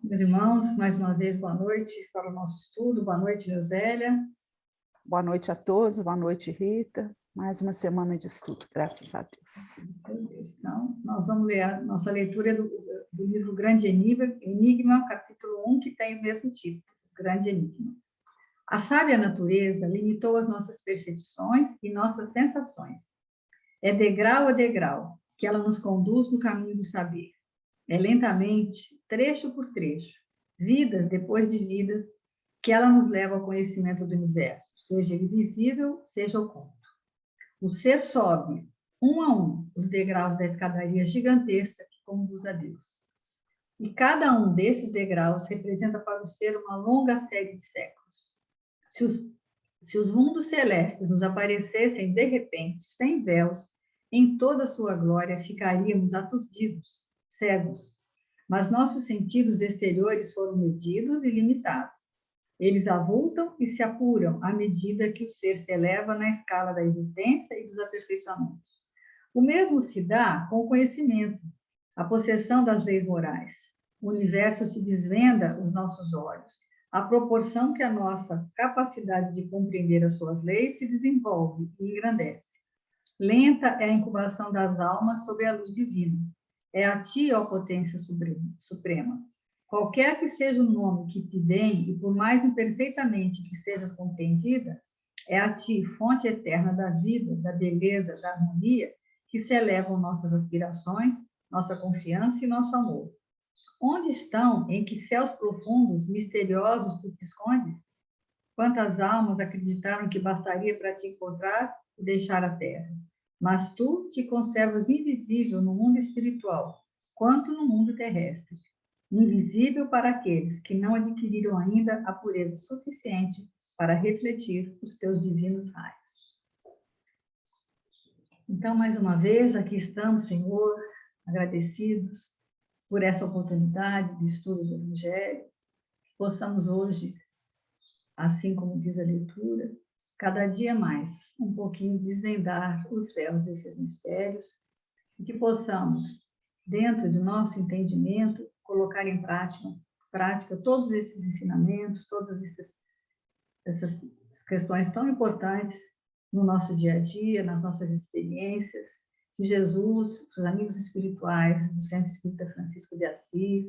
Meus irmãos, mais uma vez, boa noite para o nosso estudo. Boa noite, Josélia. Boa noite a todos, boa noite, Rita. Mais uma semana de estudo, graças a Deus. Então, nós vamos ler a nossa leitura do livro Grande Enigma, capítulo 1, que tem o mesmo título, Grande Enigma. A sábia natureza limitou as nossas percepções e nossas sensações. É degrau a degrau que ela nos conduz no caminho do saber. É lentamente, trecho por trecho, vidas depois de vidas, que ela nos leva ao conhecimento do universo, seja ele visível, seja oculto. O ser sobe, um a um, os degraus da escadaria gigantesca que conduz a Deus. E cada um desses degraus representa para o ser uma longa série de séculos. Se os mundos celestes nos aparecessem de repente, sem véus, em toda a sua glória, ficaríamos aturdidos, cegos. Mas nossos sentidos exteriores foram medidos e limitados. Eles avultam e se apuram à medida que o ser se eleva na escala da existência e dos aperfeiçoamentos. O mesmo se dá com o conhecimento, a possessão das leis morais. O universo se desvenda aos nossos olhos, à proporção que a nossa capacidade de compreender as suas leis se desenvolve e engrandece. Lenta é a incubação das almas sob a luz divina. É a ti, ó potência suprema. Qualquer que seja o nome que te deem, e por mais imperfeitamente que sejas compreendida, é a ti, fonte eterna da vida, da beleza, da harmonia, que se elevam nossas aspirações, nossa confiança e nosso amor. Onde estão, em que céus profundos, misteriosos, tu te escondes? Quantas almas acreditaram que bastaria para te encontrar e deixar a terra? Mas tu te conservas invisível no mundo espiritual, quanto no mundo terrestre. Invisível para aqueles que não adquiriram ainda a pureza suficiente para refletir os teus divinos raios. Então, mais uma vez, aqui estamos, Senhor, agradecidos por essa oportunidade de estudo do Evangelho, que possamos hoje, assim como diz a leitura, cada dia mais, um pouquinho desvendar os véus desses mistérios, e que possamos, dentro do nosso entendimento, colocar em prática todos esses ensinamentos, todas essas questões tão importantes no nosso dia a dia, nas nossas experiências, de Jesus, dos amigos espirituais, do Centro Espírita Francisco de Assis,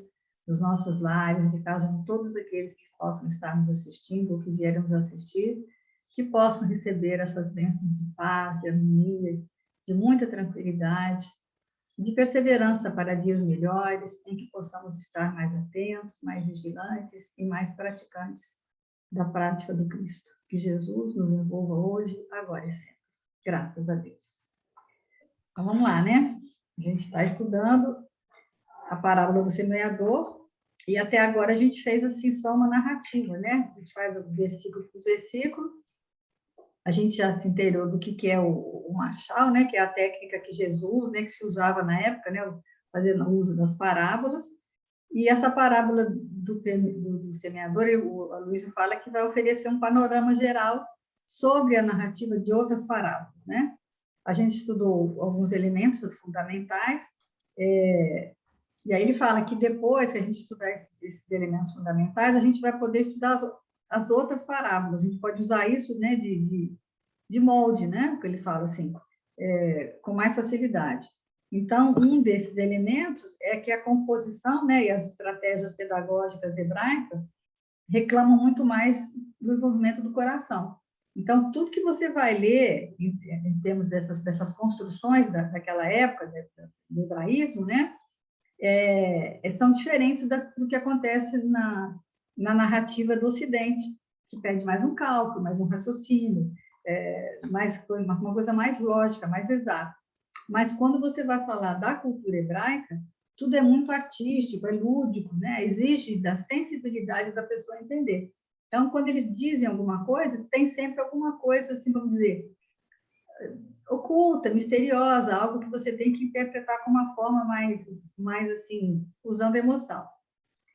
dos nossos lares, de casa de todos aqueles que possam estar nos assistindo ou que vierem nos assistir, que possam receber essas bênçãos de paz, de harmonia, de muita tranquilidade, de perseverança para dias melhores, em que possamos estar mais atentos, mais vigilantes e mais praticantes da prática do Cristo. Que Jesus nos envolva hoje, agora e sempre. Graças a Deus. Então, vamos lá, né? A gente está estudando a parábola do semeador, e até agora a gente fez assim só uma narrativa, né? A gente faz o versículo por versículo. A gente já se inteirou do que é o machal, né? Que é a técnica que Jesus, né? Que se usava na época, né? Fazendo uso das parábolas. E essa parábola do semeador, o Aloysio fala que vai oferecer um panorama geral sobre a narrativa de outras parábolas, né? A gente estudou alguns elementos fundamentais, e aí ele fala que depois que a gente estudar esses elementos fundamentais, a gente vai poder estudar as outras parábolas. A gente pode usar isso, né, de molde, né, que ele fala assim, com mais facilidade. Então, um desses elementos é que a composição, né, e as estratégias pedagógicas hebraicas reclamam muito mais do envolvimento do coração. Então, tudo que você vai ler em termos dessas construções daquela época, do hebraísmo, né, são diferentes do que acontece na narrativa do Ocidente, que pede mais um cálculo, mais um raciocínio, uma coisa mais lógica, mais exata. Mas quando você vai falar da cultura hebraica, tudo é muito artístico, é lúdico, né? Exige da sensibilidade da pessoa entender. Então, quando eles dizem alguma coisa, tem sempre alguma coisa, assim, vamos dizer, oculta, misteriosa, algo que você tem que interpretar com uma forma mais assim, usando emoção.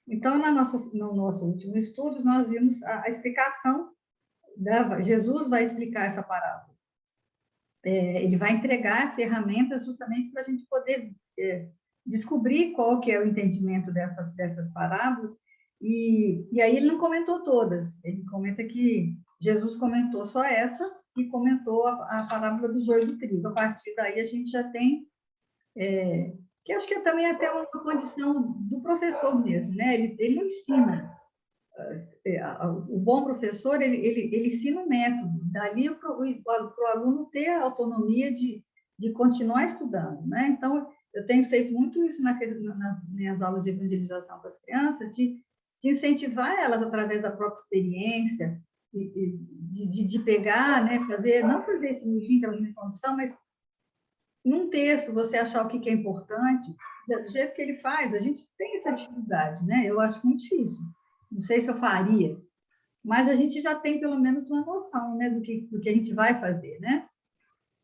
Então, no nosso último estudo, nós vimos a explicação, Jesus vai explicar essa parábola. Ele vai entregar ferramentas justamente para a gente poder descobrir qual que é o entendimento dessas parábolas E aí ele não comentou todas, ele comenta que Jesus comentou só essa e comentou a parábola do joio do trigo. A partir daí a gente já tem, que acho que também é até uma condição do professor mesmo, né? Ele não ensina. O bom professor, ele ensina o método, dali para o aluno ter a autonomia de continuar estudando, né? Então, eu tenho feito muito isso nas minhas aulas de evangelização com as crianças, de incentivar elas através da própria experiência, de pegar, né, não fazer esse livrinho pela minha condição, mas num texto você achar o que é importante, do jeito que ele faz, a gente tem essa dificuldade, né? Eu acho muito difícil. Não sei se eu faria, mas a gente já tem pelo menos uma noção, né, do que a gente vai fazer, né?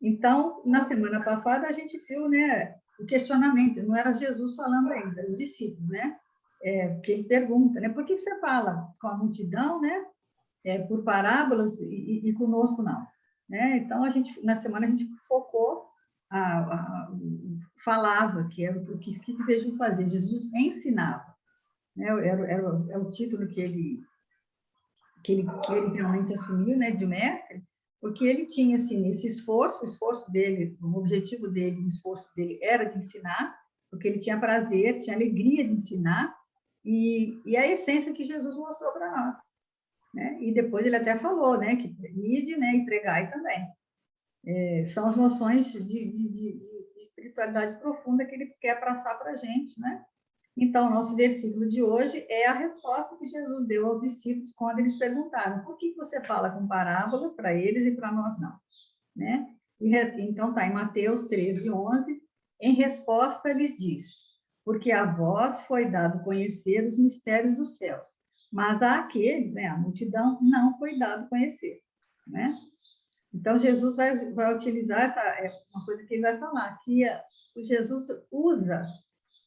Então, na semana passada a gente viu, né, o questionamento, não era Jesus falando ainda, era os discípulos, né? Porque ele pergunta, né, por que você fala com a multidão, né, por parábolas e conosco não, né? Então na semana a gente focou falava que era o que Jesus fazia, Jesus ensinava, né? Era o título que ele realmente assumiu, né, de mestre, porque ele tinha assim esse esforço, o esforço dele, o objetivo dele, o esforço dele era de ensinar, porque ele tinha prazer, tinha alegria de ensinar, e a essência que Jesus mostrou para nós, né? E depois ele até falou, né, que ide, né, e pregai também. São as noções de espiritualidade profunda que ele quer passar para a gente, né? Então, nosso versículo de hoje é a resposta que Jesus deu aos discípulos quando eles perguntaram: por que você fala com parábola para eles e para nós não? Né? Então, está em Mateus 13, 11. Em resposta, lhes diz: porque a vós foi dado conhecer os mistérios dos céus, mas àqueles, né, a multidão, não foi dado conhecer. Né? Então, Jesus vai utilizar uma coisa que ele vai falar, que Jesus usa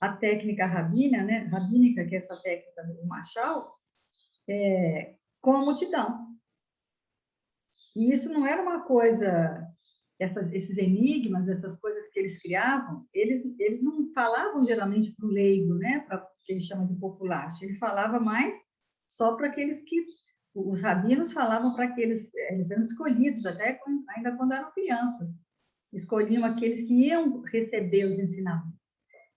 a técnica rabínica, que é essa técnica do Machal, com a multidão. E isso não era uma coisa, esses enigmas, essas coisas que eles criavam, eles não falavam geralmente para o leigo, né, para o que eles chamam de populacho, ele falava mais só para aqueles que, os rabinos falavam para aqueles, eles eram escolhidos, ainda quando eram crianças, escolhiam aqueles que iam receber os ensinamentos.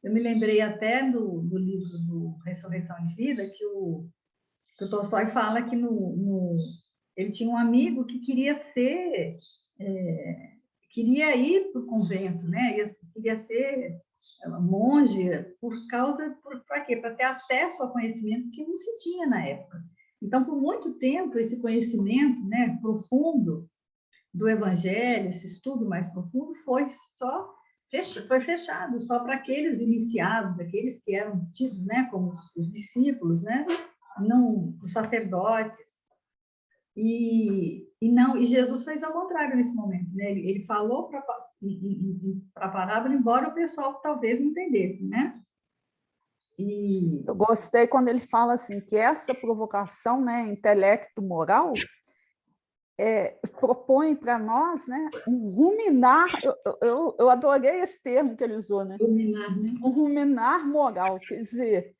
Eu me lembrei até do livro do Ressurreição e Vida, que o Tolstói fala que ele tinha um amigo que queria queria ir para o convento, né? Queria ser monge para quê? Para ter acesso ao conhecimento que não se tinha na época. Então, por muito tempo, esse conhecimento, né, profundo do Evangelho, esse estudo mais profundo, foi fechado só para aqueles iniciados, aqueles que eram tidos, né, como os discípulos, né, não os sacerdotes. E Jesus fez ao contrário nesse momento, né? Ele falou para a parábola, embora o pessoal talvez não entendesse, né? Eu gostei quando ele fala assim que essa provocação, né, intelecto-moral, propõe para nós, né, um ruminar. Eu adorei esse termo que ele usou, né? Ruminar, né? Um ruminar moral, quer dizer,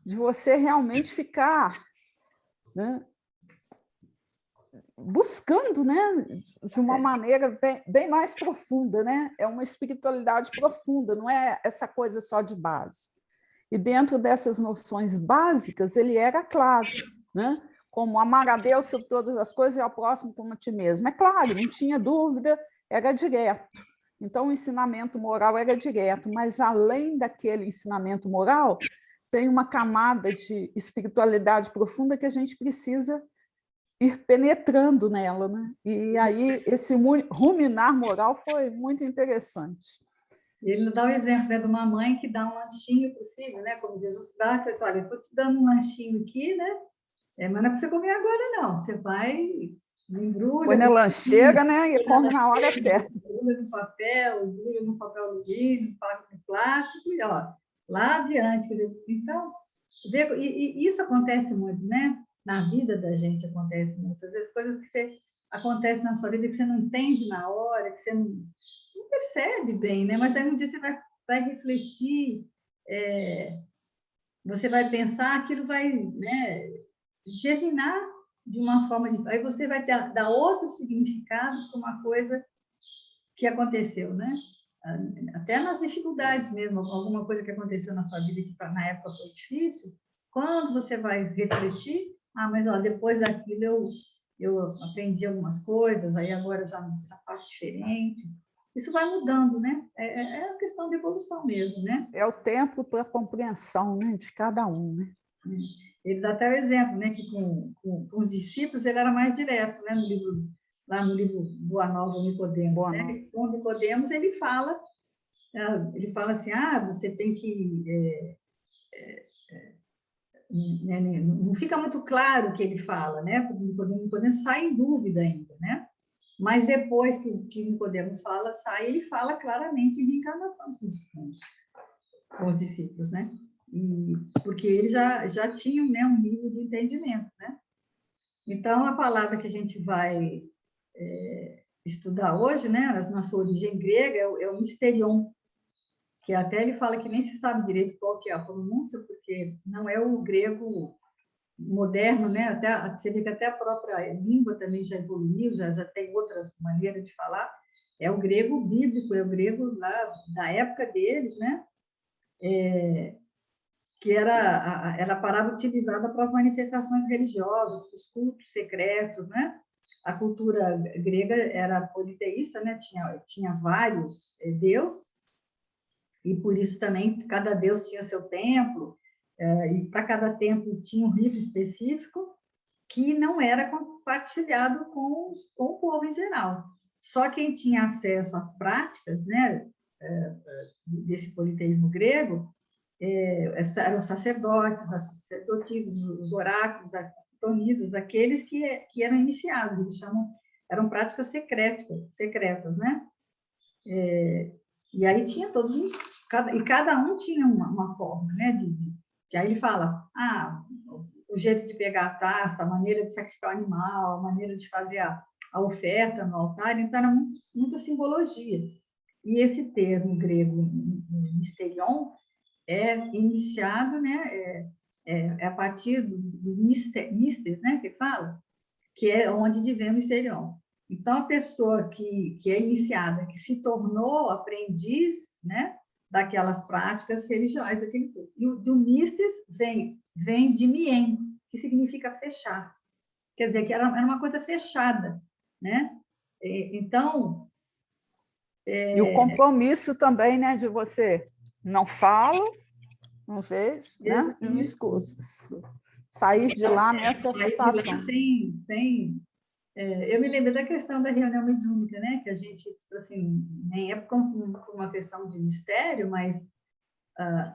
de você realmente ficar, né, buscando, né, de uma maneira bem mais profunda, né? É uma espiritualidade profunda, não é essa coisa só de base. E dentro dessas noções básicas, ele era claro, né? Como amar a Deus sobre todas as coisas e ao próximo como a ti mesmo. É claro, não tinha dúvida, era direto. Então, o ensinamento moral era direto, mas além daquele ensinamento moral, tem uma camada de espiritualidade profunda que a gente precisa ir penetrando nela, né? E aí esse ruminar moral foi muito interessante. Ele dá o exemplo, né, de uma mãe que dá um lanchinho para o filho, né? Como Jesus dá, que diz, olha, eu estou te dando um lanchinho aqui, né? Mas não é para você comer agora, não. Você vai, embrulha. Põe na lancheira, né? E come na hora certa. Embrulha no papel alumínio, no plástico, e ó, lá adiante. Então, e isso acontece muito, né? Na vida da gente acontece muito. Às vezes, coisas que acontecem na sua vida que você não entende na hora, que você não percebe bem, né? Mas aí um dia você vai refletir, você vai pensar, aquilo vai, né, germinar de uma forma de... Aí você vai dar outro significado para uma coisa que aconteceu, né? Até nas dificuldades mesmo, alguma coisa que aconteceu na sua vida que na época foi difícil, quando você vai refletir, mas ó, depois daquilo eu aprendi algumas coisas, aí agora já faço diferente. Isso vai mudando, né? É uma questão de evolução mesmo, né? É o tempo para a compreensão, né, de cada um, né? Ele dá até o exemplo, né, que com os discípulos ele era mais direto, né, lá no livro Boa Nova Nicodemos, Boa né? noite. Com Nicodemos ele fala assim, você tem que né, não fica muito claro o que ele fala, né? Nicodemos sai em dúvida ainda, né? Mas depois que Nicodemos fala, ele fala claramente em reencarnação com os discípulos, né? Porque eles já tinham, né, um nível de entendimento, né? Então, a palavra que a gente vai estudar hoje, né, na sua origem grega, é o mysterion, que até ele fala que nem se sabe direito qual que é a pronúncia, porque não é o grego moderno, né? Até, você vê que até a própria língua também já evoluiu, já tem outras maneiras de falar. É o grego bíblico, é o grego lá da época deles, né? Que era a palavra utilizada para as manifestações religiosas, para os cultos secretos, né? A cultura grega era politeísta, né? Tinha vários deuses, e por isso também cada deus tinha seu templo, e para cada templo tinha um rito específico que não era compartilhado com o povo em geral. Só quem tinha acesso às práticas, né, desse politeísmo grego, eram os sacerdotes, as sacerdotisas, os oráculos, as pitonizas, aqueles que eram iniciados, eles eram práticas secretas, né? E aí tinha cada um tinha uma forma, né? Que aí ele fala, o jeito de pegar a taça, a maneira de sacrificar o animal, a maneira de fazer a oferta no altar, então era muita simbologia. E esse termo grego, mysterion, é iniciado, né? A partir do mister, né? Que fala, que é onde vem o mysterion. Então, a pessoa que é iniciada, que se tornou aprendiz, né, daquelas práticas religiosas daquele povo. E o mistes vem de mien, que significa fechar. Quer dizer, que era uma coisa fechada, né? Então... E o compromisso também, né, de você não falo, não vejo, né, e não escuto. Sair de lá nessa situação. Sem eu me lembro da questão da reunião mediúnica, né? Que a gente, assim, nem é por uma questão de mistério, mas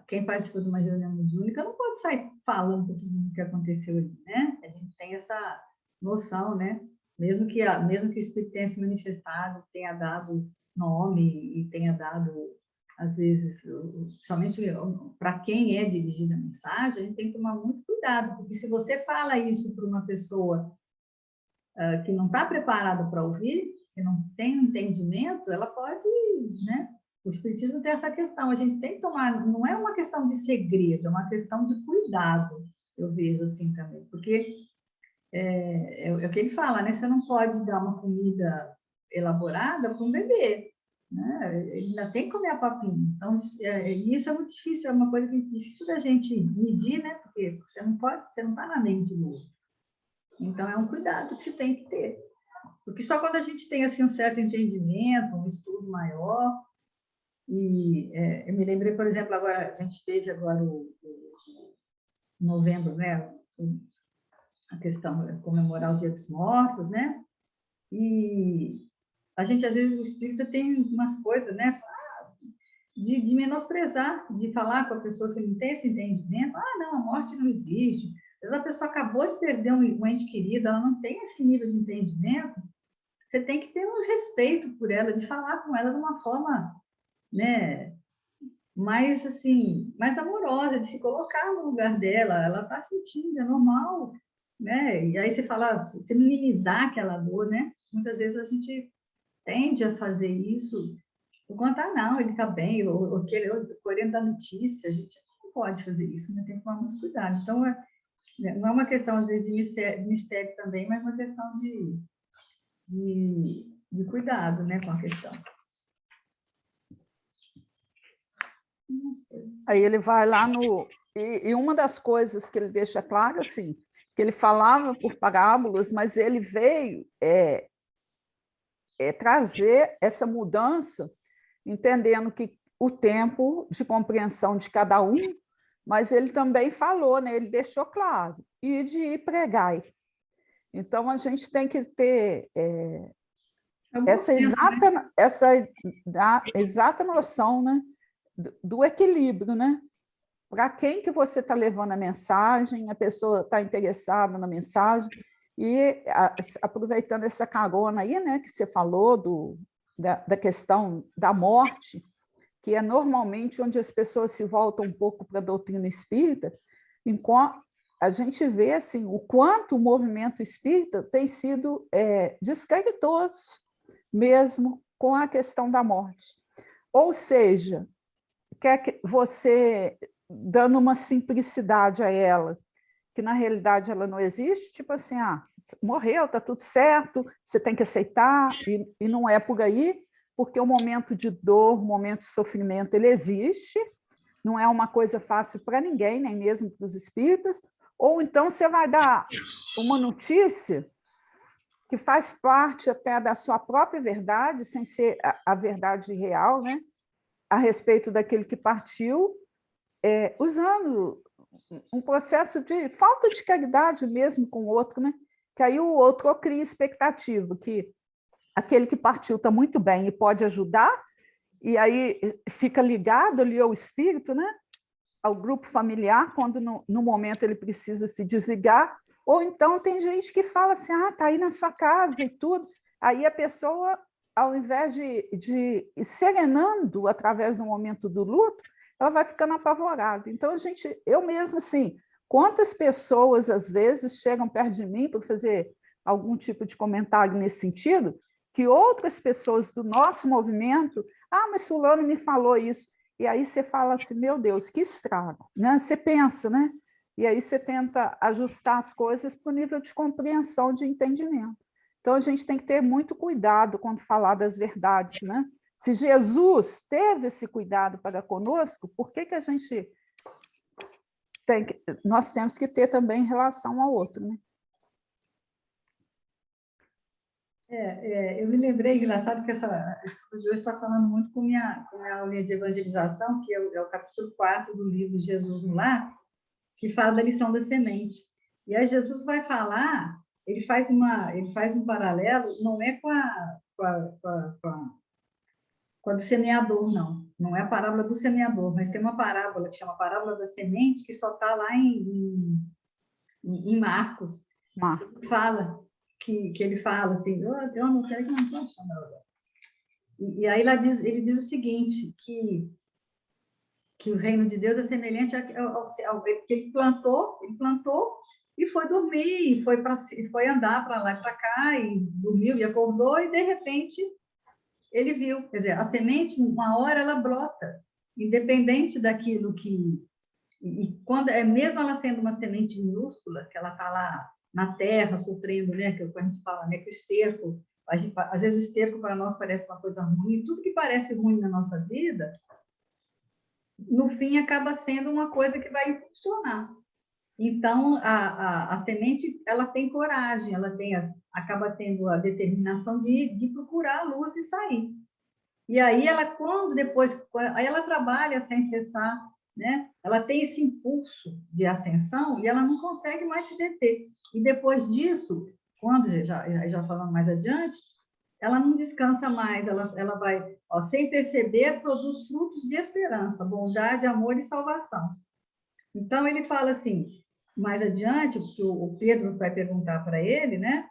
quem participa de uma reunião mediúnica não pode sair falando para todo mundo o que aconteceu ali, né? A gente tem essa noção, né? Mesmo que o Espírito tenha se manifestado, tenha dado nome e tenha dado, às vezes, somente para quem é dirigida a mensagem, a gente tem que tomar muito cuidado, porque se você fala isso para uma pessoa que não está preparada para ouvir, que não tem um entendimento, ela pode, né? O Espiritismo tem essa questão, a gente tem que tomar, não é uma questão de segredo, é uma questão de cuidado, eu vejo assim também, porque é o que ele fala, né? Você não pode dar uma comida elaborada para um bebê, né? Ele ainda tem que comer a papinha. Então, isso é muito difícil, é uma coisa que é difícil da gente medir, né? Porque você não está na mente do outro. Então, é um cuidado que se tem que ter. Porque só quando a gente tem assim, um certo entendimento, um estudo maior, e eu me lembrei, por exemplo, agora, a gente teve agora o novembro, né? A questão de comemorar o Dia dos Mortos, né? E a gente, às vezes, o espírita tem umas coisas, né? De menosprezar, de falar com a pessoa que não tem esse entendimento. Não, a morte não existe. Às vezes a pessoa acabou de perder um ente querido, ela não tem esse nível de entendimento. Você tem que ter um respeito por ela, de falar com ela de uma forma, né, mais assim, mais amorosa, de se colocar no lugar dela. Ela está sentindo, é normal, né? E aí você fala, você minimizar aquela dor, né? Muitas vezes a gente tende a fazer isso, por conta, não, ele está bem, ou colhendo a notícia, a gente pode fazer isso, né? Tem que tomar muito cuidado. Então, não é uma questão, às vezes, de mistério também, mas uma questão de cuidado, né, com a questão. Aí ele vai lá no... E uma das coisas que ele deixa claro, assim, que ele falava por parábolas, mas ele veio trazer essa mudança, entendendo que o tempo de compreensão de cada um, mas ele também falou, né, ele deixou claro, e de pregar. Então, a gente tem que ter essa exata noção, né, do equilíbrio, né? Para quem que você está levando a mensagem, a pessoa está interessada na mensagem, e aproveitando essa carona aí, né, que você falou da questão da morte, que é normalmente onde as pessoas se voltam um pouco para a doutrina espírita, enquanto a gente vê assim, o quanto o movimento espírita tem sido descreditoso mesmo com a questão da morte. Ou seja, quer que você, dando uma simplicidade a ela, que na realidade ela não existe, tipo assim, morreu, está tudo certo, você tem que aceitar, e não é por aí, porque o momento de dor, o momento de sofrimento, ele existe, não é uma coisa fácil para ninguém, nem mesmo para os espíritas, ou então você vai dar uma notícia que faz parte até da sua própria verdade, sem ser a verdade real, né? A respeito daquele que partiu, usando um processo de falta de caridade mesmo com o outro, né? Que aí o outro cria expectativa, que aquele que partiu está muito bem e pode ajudar, e aí fica ligado ali ao espírito, né? Ao grupo familiar, quando no momento ele precisa se desligar, ou então tem gente que fala assim, está aí na sua casa e tudo, aí a pessoa, ao invés de ir serenando através do momento do luto, ela vai ficando apavorada. Então, eu mesmo, assim, quantas pessoas, às vezes, chegam perto de mim para fazer algum tipo de comentário nesse sentido, que outras pessoas do nosso movimento, mas fulano me falou isso, e aí você fala assim, meu Deus, que estrago, né? Você pensa, né? E aí você tenta ajustar as coisas para o nível de compreensão, de entendimento. Então, a gente tem que ter muito cuidado quando falar das verdades, né? Se Jesus teve esse cuidado para conosco, por que a gente nós temos que ter também em relação ao outro, né? Eu me lembrei, engraçado, que essa estudo de hoje está falando muito com minha aulinha de evangelização, que é o capítulo 4 do livro Jesus no Lar, que fala da lição da semente. E aí Jesus vai falar, ele faz um paralelo, não é com a do semeador, não. Não é a parábola do semeador, mas tem uma parábola que chama Parábola da Semente, que só está lá em Marcos. Fala, que ele fala assim, eu não quero que não estou achando agora. E aí ele diz o seguinte, que o reino de Deus é semelhante ao que ele plantou e foi dormir, e foi andar para lá e para cá, e dormiu e acordou, e de repente ele viu. Quer dizer, a semente, uma hora ela brota, independente daquilo que... E quando mesmo ela sendo uma semente minúscula, que ela está lá na terra, sofrendo, né? Que a gente fala, né? Que o esterco, às vezes o esterco para nós parece uma coisa ruim, tudo que parece ruim na nossa vida, no fim acaba sendo uma coisa que vai funcionar. Então, a semente, ela tem coragem, acaba tendo a determinação de procurar a luz e sair. E aí aí ela trabalha sem cessar, né? Ela tem esse impulso de ascensão e ela não consegue mais se deter. E depois disso, quando já falando mais adiante, ela não descansa mais, ela vai, sem perceber, produz frutos de esperança, bondade, amor e salvação. Então, ele fala assim, mais adiante, porque o Pedro vai perguntar para ele, né?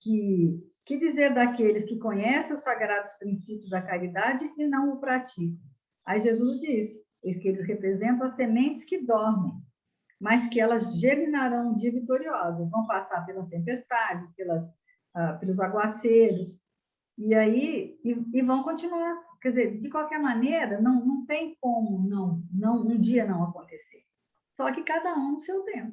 Que dizer daqueles que conhecem os sagrados princípios da caridade e não o praticam? Aí Jesus diz que eles representam as sementes que dormem, mas que elas germinarão um dia vitoriosas, vão passar pelas tempestades, pelos aguaceiros, e vão continuar Quer dizer, de qualquer maneira, não tem como um dia não acontecer. Só que cada um no seu tempo.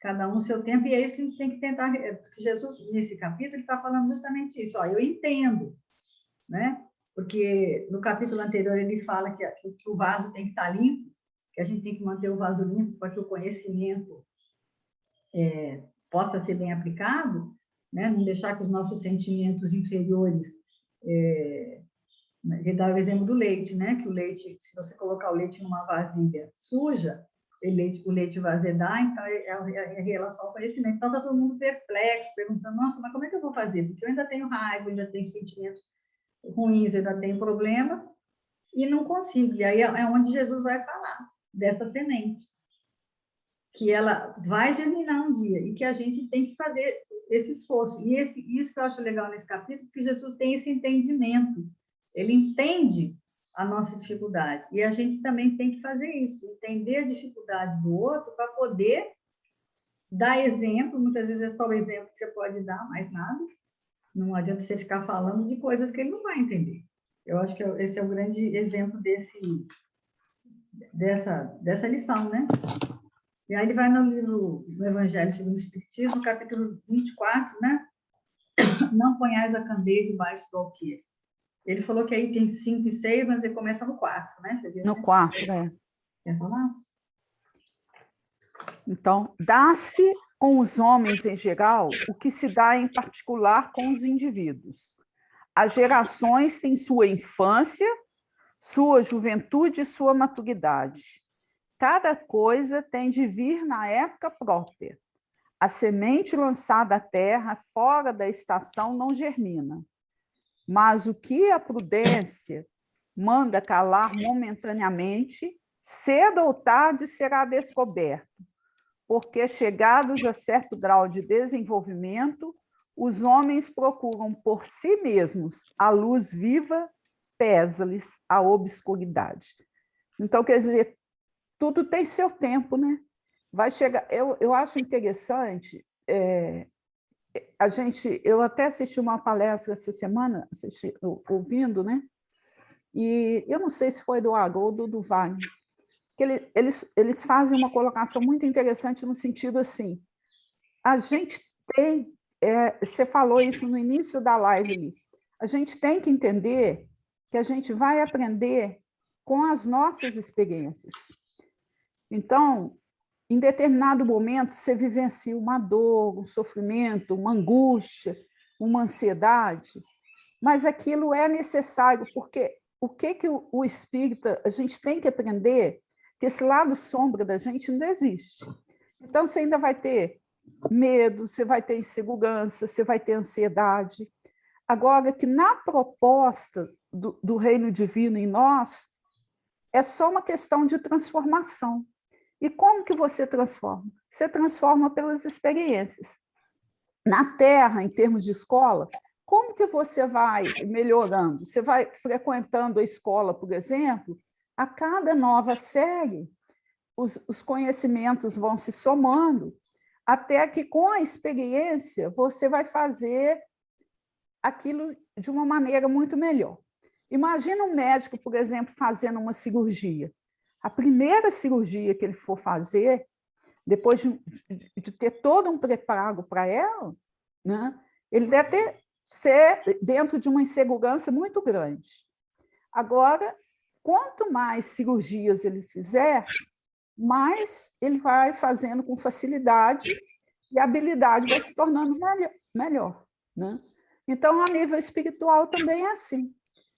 Cada um no seu tempo, e é isso que a gente tem que tentar. Porque Jesus, nesse capítulo, ele está falando justamente isso. Ó, eu entendo, né? Porque no capítulo anterior ele fala que o vaso tem que estar limpo, que a gente tem que manter o vaso limpo para que o conhecimento possa ser bem aplicado, né? Não deixar que os nossos sentimentos inferiores. Ele dá o exemplo do leite, né? Que o leite, se você colocar o leite numa vasilha suja, o leite vai azedar, então é em relação ao conhecimento. Então está todo mundo perplexo, perguntando: nossa, mas como é que eu vou fazer? Porque eu ainda tenho raiva, eu ainda tenho sentimentos ruins, eu ainda tenho problemas, e não consigo. E aí é onde Jesus vai falar dessa semente, que ela vai germinar um dia, e que a gente tem que fazer esse esforço. E isso que eu acho legal nesse capítulo, que Jesus tem esse entendimento. Ele entende a nossa dificuldade. E a gente também tem que fazer isso, entender a dificuldade do outro para poder dar exemplo. Muitas vezes é só o exemplo que você pode dar, mais nada. Não adianta você ficar falando de coisas que ele não vai entender. Eu acho que esse é o grande exemplo dessa lição, né? E aí ele vai no livro do Evangelho segundo o Espiritismo, capítulo 24, né? Não ponhais a candeia debaixo do alqueire. Ele falou que aí tem 5 e 6, mas ele começa no 4, né? Viu, No né? 4, né? Quer falar? Então, dá-se com os homens em geral o que se dá em particular com os indivíduos. As gerações têm sua infância, sua juventude e sua maturidade. Cada coisa tem de vir na época própria. A semente lançada à terra fora da estação não germina. Mas o que a prudência manda calar momentaneamente, cedo ou tarde será descoberto, porque, chegados a certo grau de desenvolvimento, os homens procuram por si mesmos a luz viva, pesa-lhes a obscuridade. Então, quer dizer, tudo tem seu tempo, né? Vai chegar. Eu acho interessante. Eu até assisti uma palestra essa semana, ouvindo, né? E eu não sei se foi do Haroldo ou do Wagner, que eles fazem uma colocação muito interessante no sentido assim: a gente tem, você falou isso no início da live ali, a gente tem que entender que a gente vai aprender com as nossas experiências. Então, em determinado momento, você vivencia uma dor, um sofrimento, uma angústia, uma ansiedade, mas aquilo é necessário, porque o que o espírita, a gente tem que aprender que esse lado sombra da gente não existe. Então, você ainda vai ter medo, você vai ter insegurança, você vai ter ansiedade. Agora, que na proposta do reino divino em nós, é só uma questão de transformação. E como que você transforma? Você transforma pelas experiências. Na Terra, em termos de escola, como que você vai melhorando? Você vai frequentando a escola, por exemplo, a cada nova série, os conhecimentos vão se somando, até que, com a experiência, você vai fazer aquilo de uma maneira muito melhor. Imagina um médico, por exemplo, fazendo uma cirurgia. A primeira cirurgia que ele for fazer, depois de ter todo um preparo para ela, né, ele deve ser dentro de uma insegurança muito grande. Agora, quanto mais cirurgias ele fizer, mais ele vai fazendo com facilidade e a habilidade vai se tornando melhor, né? Então, a nível espiritual também é assim.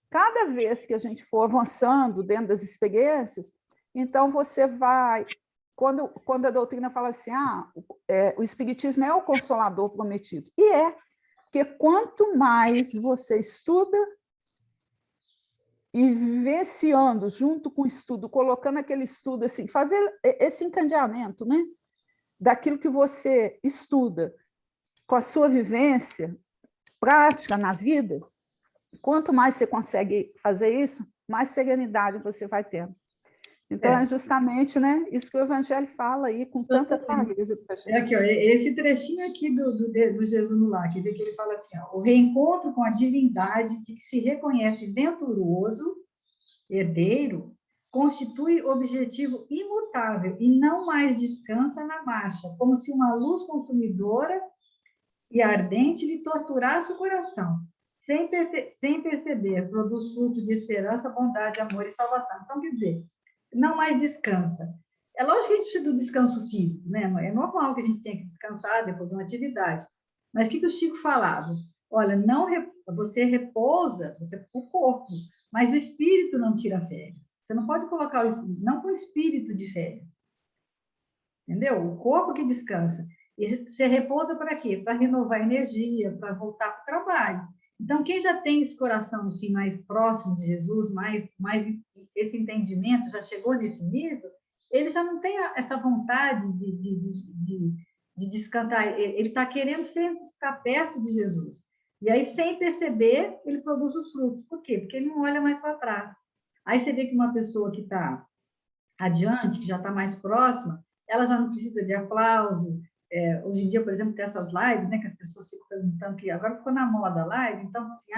Cada vez que a gente for avançando dentro das experiências, então você vai... Quando a doutrina fala assim, o espiritismo é o consolador prometido. E porque quanto mais você estuda e vivenciando junto com o estudo, colocando aquele estudo assim, fazer esse encadeamento, né, daquilo que você estuda com a sua vivência prática na vida, quanto mais você consegue fazer isso, mais serenidade você vai tendo. Então, é justamente, né, isso que o Evangelho fala aí com tanta clareza para a gente. Aqui, ó, esse trechinho aqui do Jesus no Lar, que ele fala assim, ó, o reencontro com a divindade de que se reconhece venturoso herdeiro, constitui objetivo imutável e não mais descansa na marcha, como se uma luz consumidora e ardente lhe torturasse o coração, sem perceber, produz fruto de esperança, bondade, amor e salvação. Então, quer dizer, não mais descansa. É lógico que a gente precisa do descanso físico, né? É normal que a gente tenha que descansar depois de uma atividade. Mas o que o Chico falava? Olha, não você repousa, o corpo, mas o espírito não tira férias. Você não pode colocar não com o espírito de férias. Entendeu? O corpo que descansa. E você repousa para quê? Para renovar a energia, para voltar para o trabalho. Então, quem já tem esse coração assim, mais próximo de Jesus, mais esse entendimento, já chegou nesse nível, ele já não tem essa vontade de descansar. Ele está querendo sempre ficar perto de Jesus. E aí, sem perceber, ele produz os frutos. Por quê? Porque ele não olha mais para trás. Aí você vê que uma pessoa que está adiante, que já está mais próxima, ela já não precisa de aplauso. Hoje em dia, por exemplo, tem essas lives, né, que as pessoas ficam perguntando, que agora ficou na moda a live, então, assim,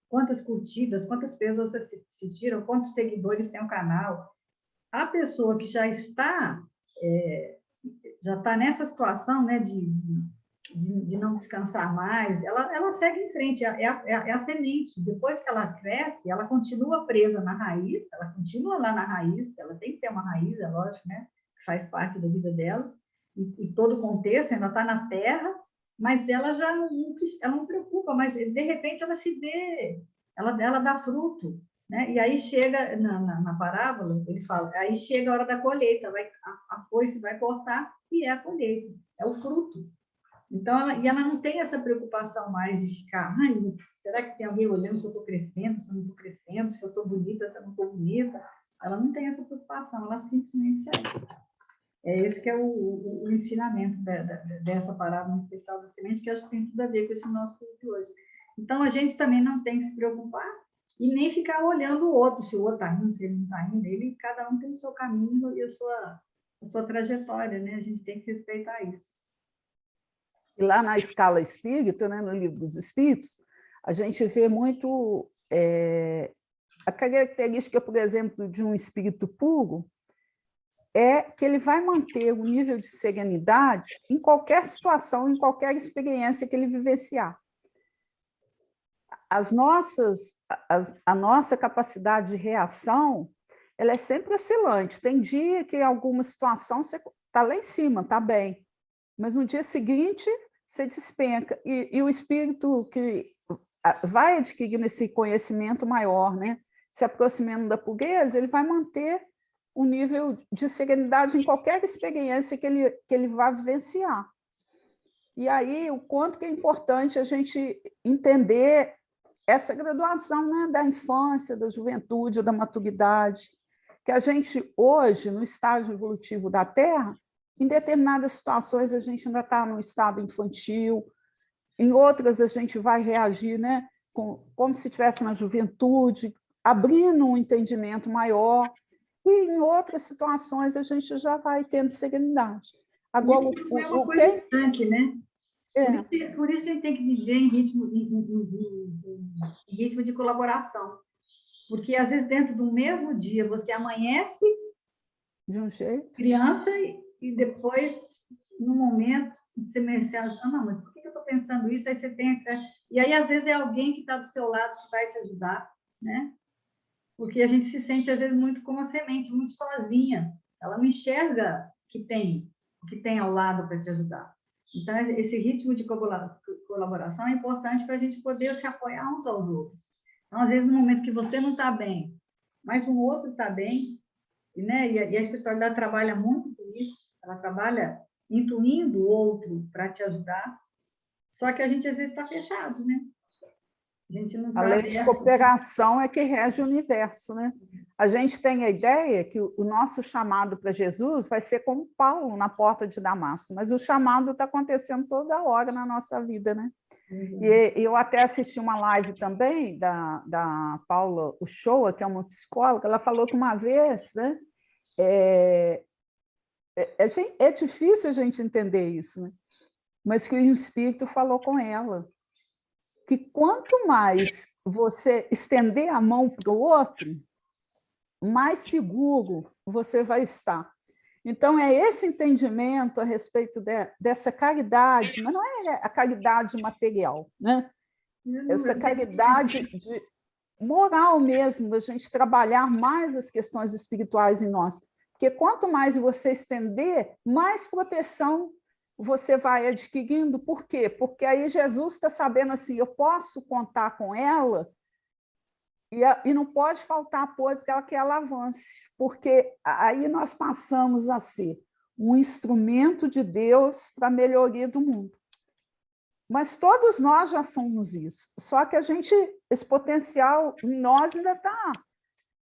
quantas curtidas, quantas pessoas assistiram, quantos seguidores tem o canal. A pessoa que já está nessa situação, né, de não descansar mais, ela segue em frente, é a semente. Depois que ela cresce, ela continua presa na raiz, ela continua lá na raiz, ela tem que ter uma raiz, é lógico, né? Faz parte da vida dela, e todo o contexto ainda está na terra, mas ela já ela não preocupa, mas de repente ela se vê, ela dá fruto, né? E aí chega, na parábola, ele fala, aí chega a hora da colheita, a foice vai cortar, e é a colheita, é o fruto. Então, ela não tem essa preocupação mais de ficar, será que tem alguém olhando se eu estou crescendo, se eu não estou crescendo, se eu estou bonita, se eu não estou bonita? Ela não tem essa preocupação, ela simplesmente segue. Esse que é o ensinamento dessa parábola especial da semente, que eu acho que tem tudo a ver com esse nosso culto de hoje. Então, a gente também não tem que se preocupar e nem ficar olhando o outro, se o outro está indo, se ele não está indo. Cada um tem o seu caminho e a sua trajetória, né? A gente tem que respeitar isso. E lá na escala espírita, né, no Livro dos Espíritos, a gente vê muito a característica, por exemplo, de um espírito puro, é que ele vai manter o nível de serenidade em qualquer situação, em qualquer experiência que ele vivenciar. A nossa capacidade de reação, ela é sempre oscilante. Tem dia que em alguma situação você está lá em cima, está bem, mas no dia seguinte você despenca. E o espírito que vai adquirindo esse conhecimento maior, né? Se aproximando da pureza, ele vai manter um nível de serenidade em qualquer experiência que ele vá vivenciar. E aí, o quanto que é importante a gente entender essa graduação, né, da infância, da juventude, da maturidade, que a gente, hoje, no estágio evolutivo da Terra, em determinadas situações a gente ainda está no estado infantil, em outras a gente vai reagir, né, como se estivesse na juventude, abrindo um entendimento maior, e em outras situações a gente já vai tendo serenidade. Agora, isso não é uma coisa estanque, né? Por isso que a gente tem que viver em ritmo de colaboração. Porque, às vezes, dentro do mesmo dia, você amanhece de um jeito, criança e depois, no momento, você menciona, não, mas por que eu estou pensando isso? Aí você tem e aí, às vezes, é alguém que está do seu lado que vai te ajudar, né? Porque a gente se sente, às vezes, muito como a semente, muito sozinha. Ela não enxerga que tem o que tem ao lado para te ajudar. Então, esse ritmo de colaboração é importante para a gente poder se apoiar uns aos outros. Então, às vezes, no momento que você não está bem, mas o outro está bem, né? E a espiritualidade trabalha muito com isso, ela trabalha intuindo o outro para te ajudar, só que a gente, às vezes, está fechado, né? A gente não a está lei de cooperação é que rege o universo, né? A gente tem a ideia que o nosso chamado para Jesus vai ser como Paulo na porta de Damasco, mas o chamado está acontecendo toda hora na nossa vida, né? Uhum. E eu até assisti uma live também da Paula Uchoa, que é uma psicóloga, ela falou que uma vez, né, é difícil a gente entender isso, né? Mas que o Espírito falou com ela, que quanto mais você estender a mão para o outro, mais seguro você vai estar. Então, é esse entendimento a respeito dessa caridade, mas não é a caridade material, né? Essa caridade de moral mesmo, da gente trabalhar mais as questões espirituais em nós. Porque quanto mais você estender, mais proteção você vai adquirindo. Por quê? Porque aí Jesus está sabendo assim, eu posso contar com ela e não pode faltar apoio para ela que ela avance, porque aí nós passamos a ser um instrumento de Deus para a melhoria do mundo. Mas todos nós já somos isso, só que esse potencial em nós ainda está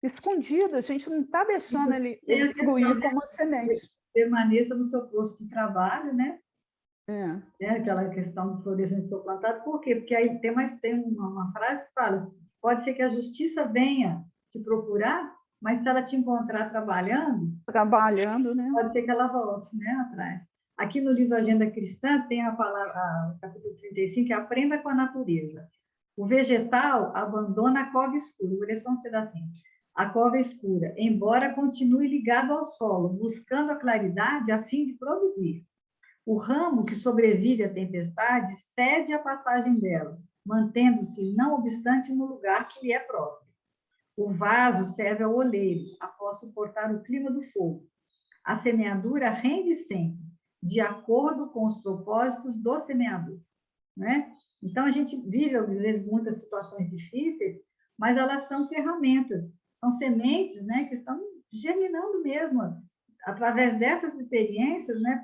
escondido, a gente não está deixando ele fluir como a semente. Permaneça no seu posto de trabalho, né? É. Aquela questão do florescimento do plantado, por quê? Porque aí tem uma frase que fala, pode ser que a justiça venha te procurar, mas se ela te encontrar trabalhando, né? Pode ser que ela volte, né, atrás. Aqui no livro Agenda Cristã tem a palavra, capítulo 35, que é aprenda com a natureza. O vegetal abandona a cova escura, vou ler só um pedacinho. A cova escura, embora continue ligado ao solo, buscando a claridade a fim de produzir. O ramo que sobrevive à tempestade cede à passagem dela, mantendo-se, não obstante, no lugar que lhe é próprio. O vaso serve ao oleiro, após suportar o clima do fogo. A semeadura rende sempre, de acordo com os propósitos do semeador, né? Então, a gente vive, às vezes, muitas situações difíceis, mas elas são ferramentas, são sementes, né, que estão germinando mesmo, através dessas experiências, né,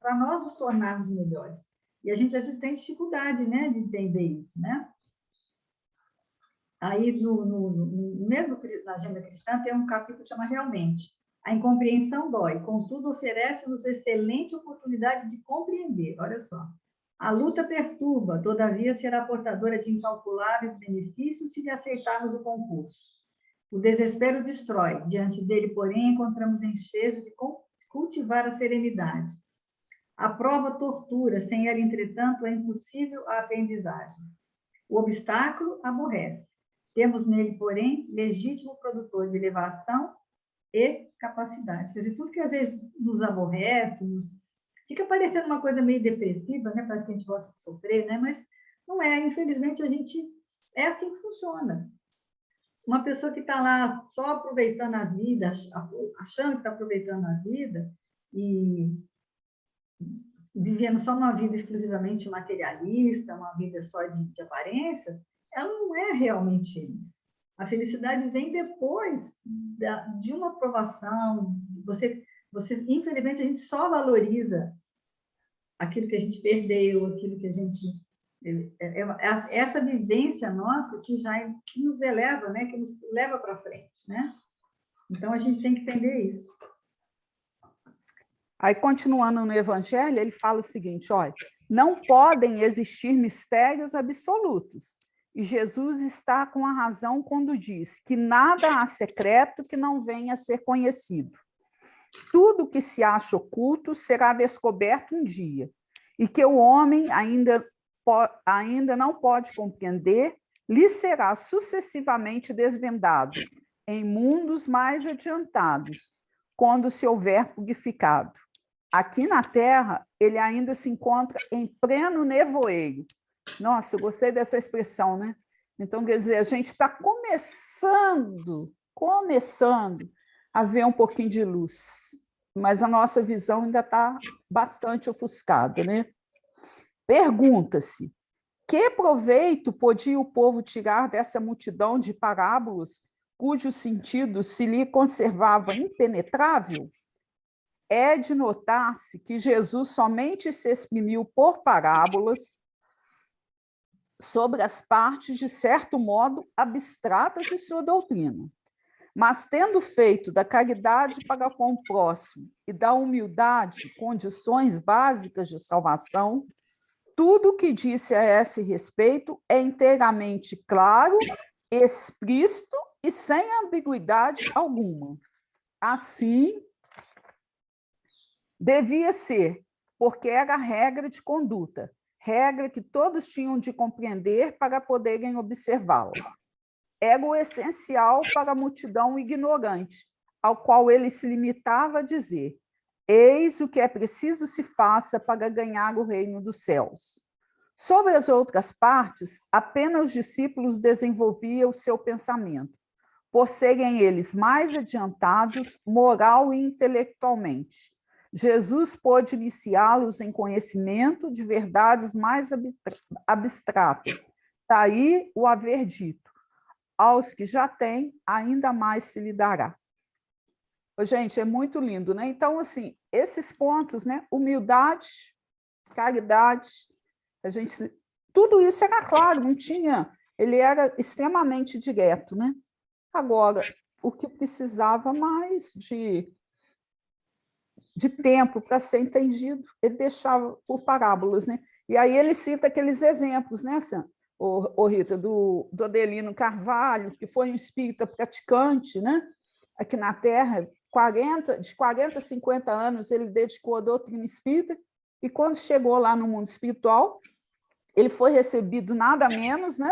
para nós nos tornarmos melhores. E a gente, às vezes, tem dificuldade, né, de entender isso, né? Aí, mesmo na Agenda Cristã, tem um capítulo que chama Realmente. A incompreensão dói, contudo, oferece-nos excelente oportunidade de compreender. Olha só. A luta perturba, todavia será portadora de incalculáveis benefícios se lhe aceitarmos o concurso. O desespero destrói, diante dele, porém, encontramos ensejo de cultivar a serenidade. A prova tortura, sem ela, entretanto, é impossível a aprendizagem. O obstáculo aborrece. Temos nele, porém, legítimo produtor de elevação e capacidade. Quer dizer, tudo que às vezes nos aborrece, fica parecendo uma coisa meio depressiva, né? Parece que a gente gosta de sofrer, né? Mas não é. Infelizmente, é assim que funciona. Uma pessoa que está lá só aproveitando a vida, achando que está aproveitando a vida e vivendo só uma vida exclusivamente materialista, uma vida só de aparências, ela não é realmente feliz. A felicidade vem depois de uma aprovação. Infelizmente, a gente só valoriza aquilo que a gente perdeu, aquilo que a gente... essa vivência nossa que nos eleva, né? Que nos leva para frente, né? Então, a gente tem que entender isso. Aí, continuando no Evangelho, ele fala o seguinte, olha, não podem existir mistérios absolutos. E Jesus está com a razão quando diz que nada há secreto que não venha a ser conhecido. Tudo que se acha oculto será descoberto um dia, e que o homem ainda não pode compreender, lhe será sucessivamente desvendado em mundos mais adiantados, quando se houver purificado. Aqui na Terra, ele ainda se encontra em pleno nevoeiro. Nossa, eu gostei dessa expressão, né? Então, quer dizer, a gente está começando a ver um pouquinho de luz, mas a nossa visão ainda está bastante ofuscada, né? Pergunta-se, que proveito podia o povo tirar dessa multidão de parábolas, cujo sentido se lhe conservava impenetrável? É de notar-se que Jesus somente se exprimiu por parábolas sobre as partes, de certo modo, abstratas de sua doutrina. Mas, tendo feito da caridade para com o próximo e da humildade condições básicas de salvação, tudo o que disse a esse respeito é inteiramente claro, explícito e sem ambiguidade alguma. Assim, devia ser, porque era regra de conduta, regra que todos tinham de compreender para poderem observá-la. era o essencial para a multidão ignorante, ao qual ele se limitava a dizer: eis o que é preciso se faça para ganhar o reino dos céus. Sobre as outras partes, apenas os discípulos desenvolviam o seu pensamento, por serem eles mais adiantados moral e intelectualmente. Jesus pôde iniciá-los em conhecimento de verdades mais abstratas. Daí o haver dito: aos que já têm, ainda mais se lhe dará. Gente, é muito lindo, né? Então, assim, esses pontos, né? Humildade, caridade, tudo isso era claro, não tinha, ele era extremamente direto, né? Agora, o que precisava mais de tempo para ser entendido, ele deixava por parábolas, né? E aí ele cita aqueles exemplos, né, o Rita, do Adelino Carvalho, que foi um espírita praticante, né? Aqui na Terra, de 40 a 50 anos ele dedicou à doutrina espírita, e quando chegou lá no mundo espiritual, ele foi recebido nada menos, né?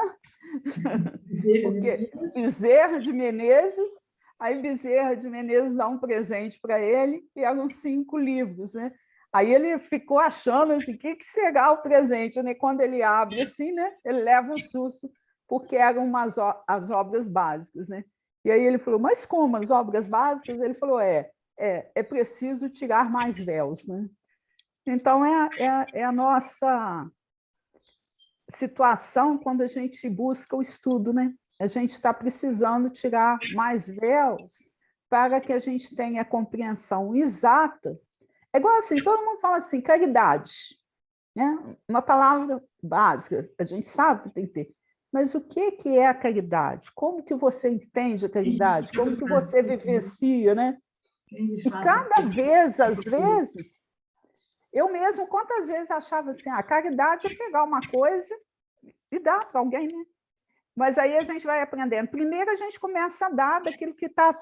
Porque Bezerra de Menezes, aí Bezerra de Menezes dá um presente para ele, e eram 5 livros, né? Aí ele ficou achando assim, o que será o presente, né? Quando ele abre assim, né? Ele leva um susto, porque eram as obras básicas, né? E aí ele falou: mas como as obras básicas? Ele falou: é preciso tirar mais véus, né? Então é a nossa situação quando a gente busca o estudo, né? A gente está precisando tirar mais véus para que a gente tenha a compreensão exata. É igual assim, todo mundo fala assim, caridade, né? Uma palavra básica, a gente sabe que tem que ter. Mas o que é a caridade? Como que você entende a caridade? Como que você vivencia, né? E cada vez, às vezes, eu mesmo, quantas vezes achava assim, a caridade é pegar uma coisa e dar para alguém, né? Mas aí a gente vai aprendendo. Primeiro a gente começa a dar daquilo que está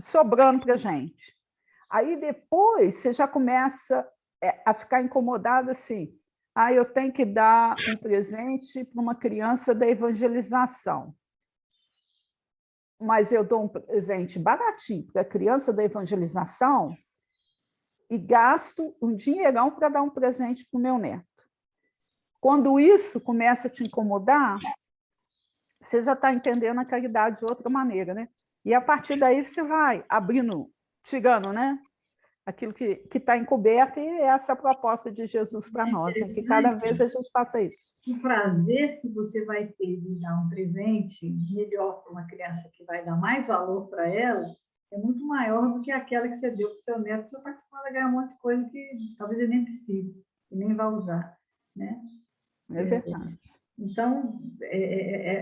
sobrando para a gente. Aí depois você já começa a ficar incomodado assim, eu tenho que dar um presente para uma criança da evangelização. Mas eu dou um presente baratinho para a criança da evangelização e gasto um dinheirão para dar um presente para o meu neto. Quando isso começa a te incomodar, você já está entendendo a caridade de outra maneira, né? E a partir daí você vai abrindo, tirando, né? Aquilo que está encoberto, e essa é a proposta de Jesus para nós, né? Que cada vez a gente faça isso. O prazer que você vai ter de dar um presente melhor para uma criança, que vai dar mais valor para ela, é muito maior do que aquela que você deu para o seu neto, que já está acostumado a ganhar um monte de coisa que talvez ele nem precise, e nem vai usar, né? É verdade. Então,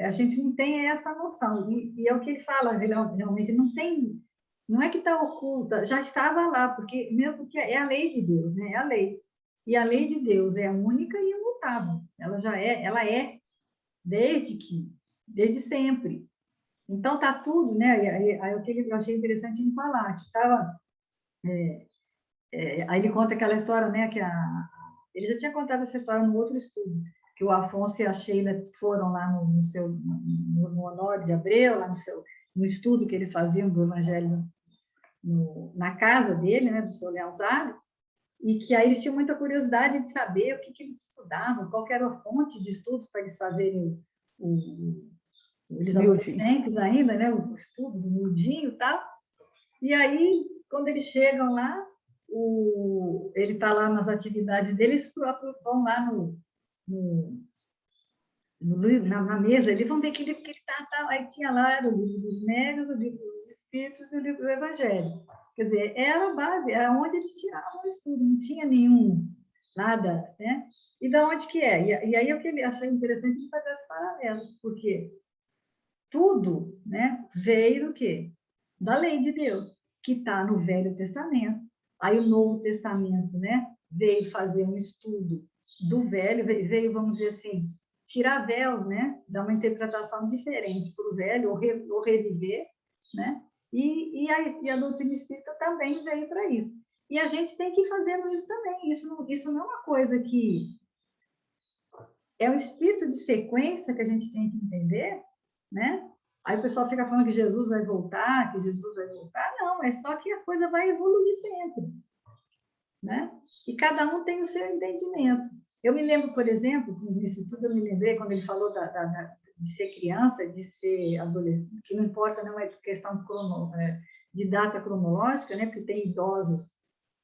a gente não tem essa noção, e é o que ele fala, realmente não tem, não é que está oculta, já estava lá, porque mesmo porque é a lei de Deus, né? É a lei. E a lei de Deus é única e imutável. Ela é desde sempre. Então tá tudo, né? Aí o que eu achei interessante em falar, que estava, aí ele conta aquela história, né? Ele já tinha contado essa história no outro estudo, que o Afonso e a Sheila foram lá no Honório de Abreu, lá no estudo que eles faziam do Evangelho na casa dele, né, do seu Leonzado, e que aí eles tinham muita curiosidade de saber o que eles estudavam, qual era a fonte de estudos para eles fazerem eles adolescentes ainda, né, o estudo do miudinho e tal. E aí, quando eles chegam lá, ele está lá nas atividades deles, vão lá na mesa, eles vão ver que livro que ele está. Aí tinha lá o livro dos médiuns, o livro dos espíritos e o livro do Evangelho. Quer dizer, era a base, era onde eles tiravam o estudo, não tinha nada, né? E da onde que é? E aí o que ele achei interessante de fazer esse paralelo, porque tudo, né, veio do quê? Da lei de Deus, que está no Velho Testamento. Aí o Novo Testamento, né, veio fazer um estudo do Velho, veio, vamos dizer assim, tirar véus, né, dar uma interpretação diferente para o Velho, ou reviver, né? E a doutrina espírita também veio para isso. E a gente tem que ir fazendo isso também. Isso não é uma coisa que... É um espírito de sequência que a gente tem que entender, né? Aí o pessoal fica falando que Jesus vai voltar, que Jesus vai voltar. Não, é só que a coisa vai evoluir sempre, né? E cada um tem o seu entendimento. Eu me lembro, por exemplo, isso tudo eu me lembrei quando ele falou de ser criança, de ser adolescente, que não importa, não é questão de data cronológica, né? Porque tem idosos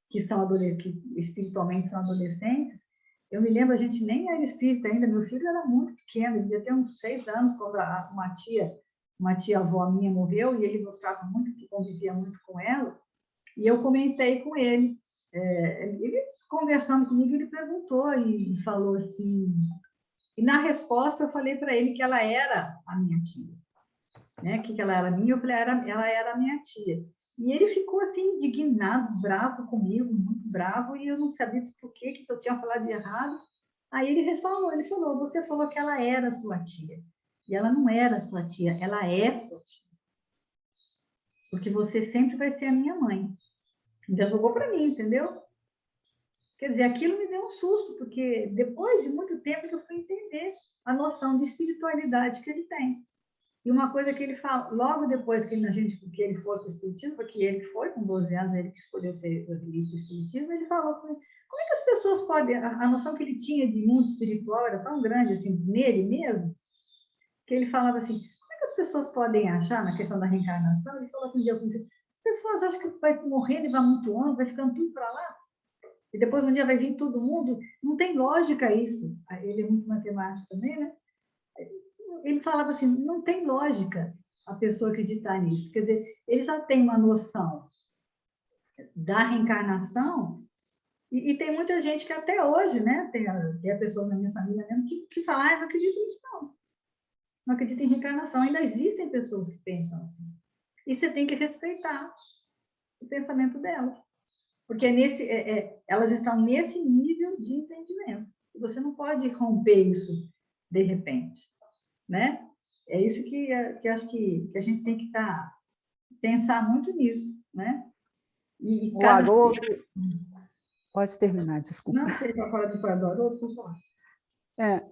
que são que espiritualmente são adolescentes. Eu me lembro, a gente nem era espírita ainda, meu filho era muito pequeno, ele devia ter uns 6 anos, quando uma tia avó minha morreu, e ele gostava muito, que convivia muito com ela, e eu comentei com ele, ele conversando comigo, ele perguntou e falou assim, e na resposta eu falei para ele que ela era a minha tia, né? Que ela era minha, eu falei, ela era a minha tia. E ele ficou assim, indignado, bravo comigo, muito bravo, e eu não sabia por que eu tinha falado de errado. Aí ele falou, você falou que ela era sua tia. E ela não era sua tia, ela é sua tia. Porque você sempre vai ser a minha mãe. Ainda jogou para mim, entendeu? Quer dizer, aquilo me deu um susto, porque depois de muito tempo que eu fui entender a noção de espiritualidade que ele tem. E uma coisa que ele fala, logo depois que que ele foi para o Espiritismo, porque ele foi com 12 anos, ele que escolheu ser do Espiritismo, ele falou como é que as pessoas podem, a noção que ele tinha de mundo espiritual era tão grande, assim, nele mesmo, que ele falava assim, como é que as pessoas podem achar, na questão da reencarnação, ele falou assim, as pessoas acham que vai morrendo e vai amontoando, vai ficando tudo para lá, e depois um dia vai vir todo mundo, não tem lógica isso. Ele é muito matemático também, né? Ele falava assim, não tem lógica a pessoa acreditar nisso. Quer dizer, ele já tem uma noção da reencarnação e tem muita gente que até hoje, né, tem pessoas na minha família mesmo que falam, não acredito nisso não. Não acredito em reencarnação. Ainda existem pessoas que pensam assim. E você tem que respeitar o pensamento delas. Porque elas estão nesse nível de entendimento. E você não pode romper isso de repente, né? É isso que acho que a gente tem que pensar muito nisso, né? E O cada... Haroldo, pode terminar, desculpa. Não sei para falar do história do Haroldo, por favor.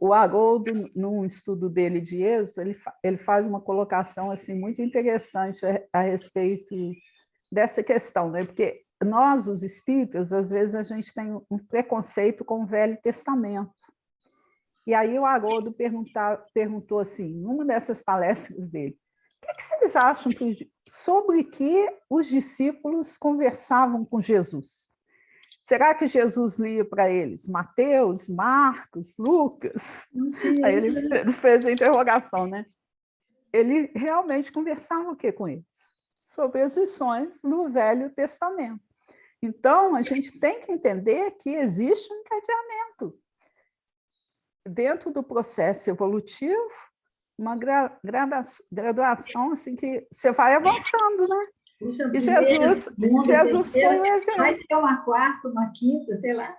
O Haroldo, num estudo dele de Êxodo, ele faz uma colocação assim, muito interessante a respeito dessa questão, né? Porque nós, os espíritas, às vezes a gente tem um preconceito com o Velho Testamento. E aí o Haroldo perguntou assim, numa dessas palestras dele, o que vocês acham sobre que os discípulos conversavam com Jesus? Será que Jesus lia para eles Mateus, Marcos, Lucas? Aí ele fez a interrogação, né? Ele realmente conversava o que com eles? Sobre as lições do Velho Testamento. Então, a gente tem que entender que existe um encadeamento dentro do processo evolutivo, uma graduação assim que você vai avançando, né? Puxa, E primeira, segunda, Jesus terceira, foi o exemplo. vai ter uma quarta, uma quinta, sei lá.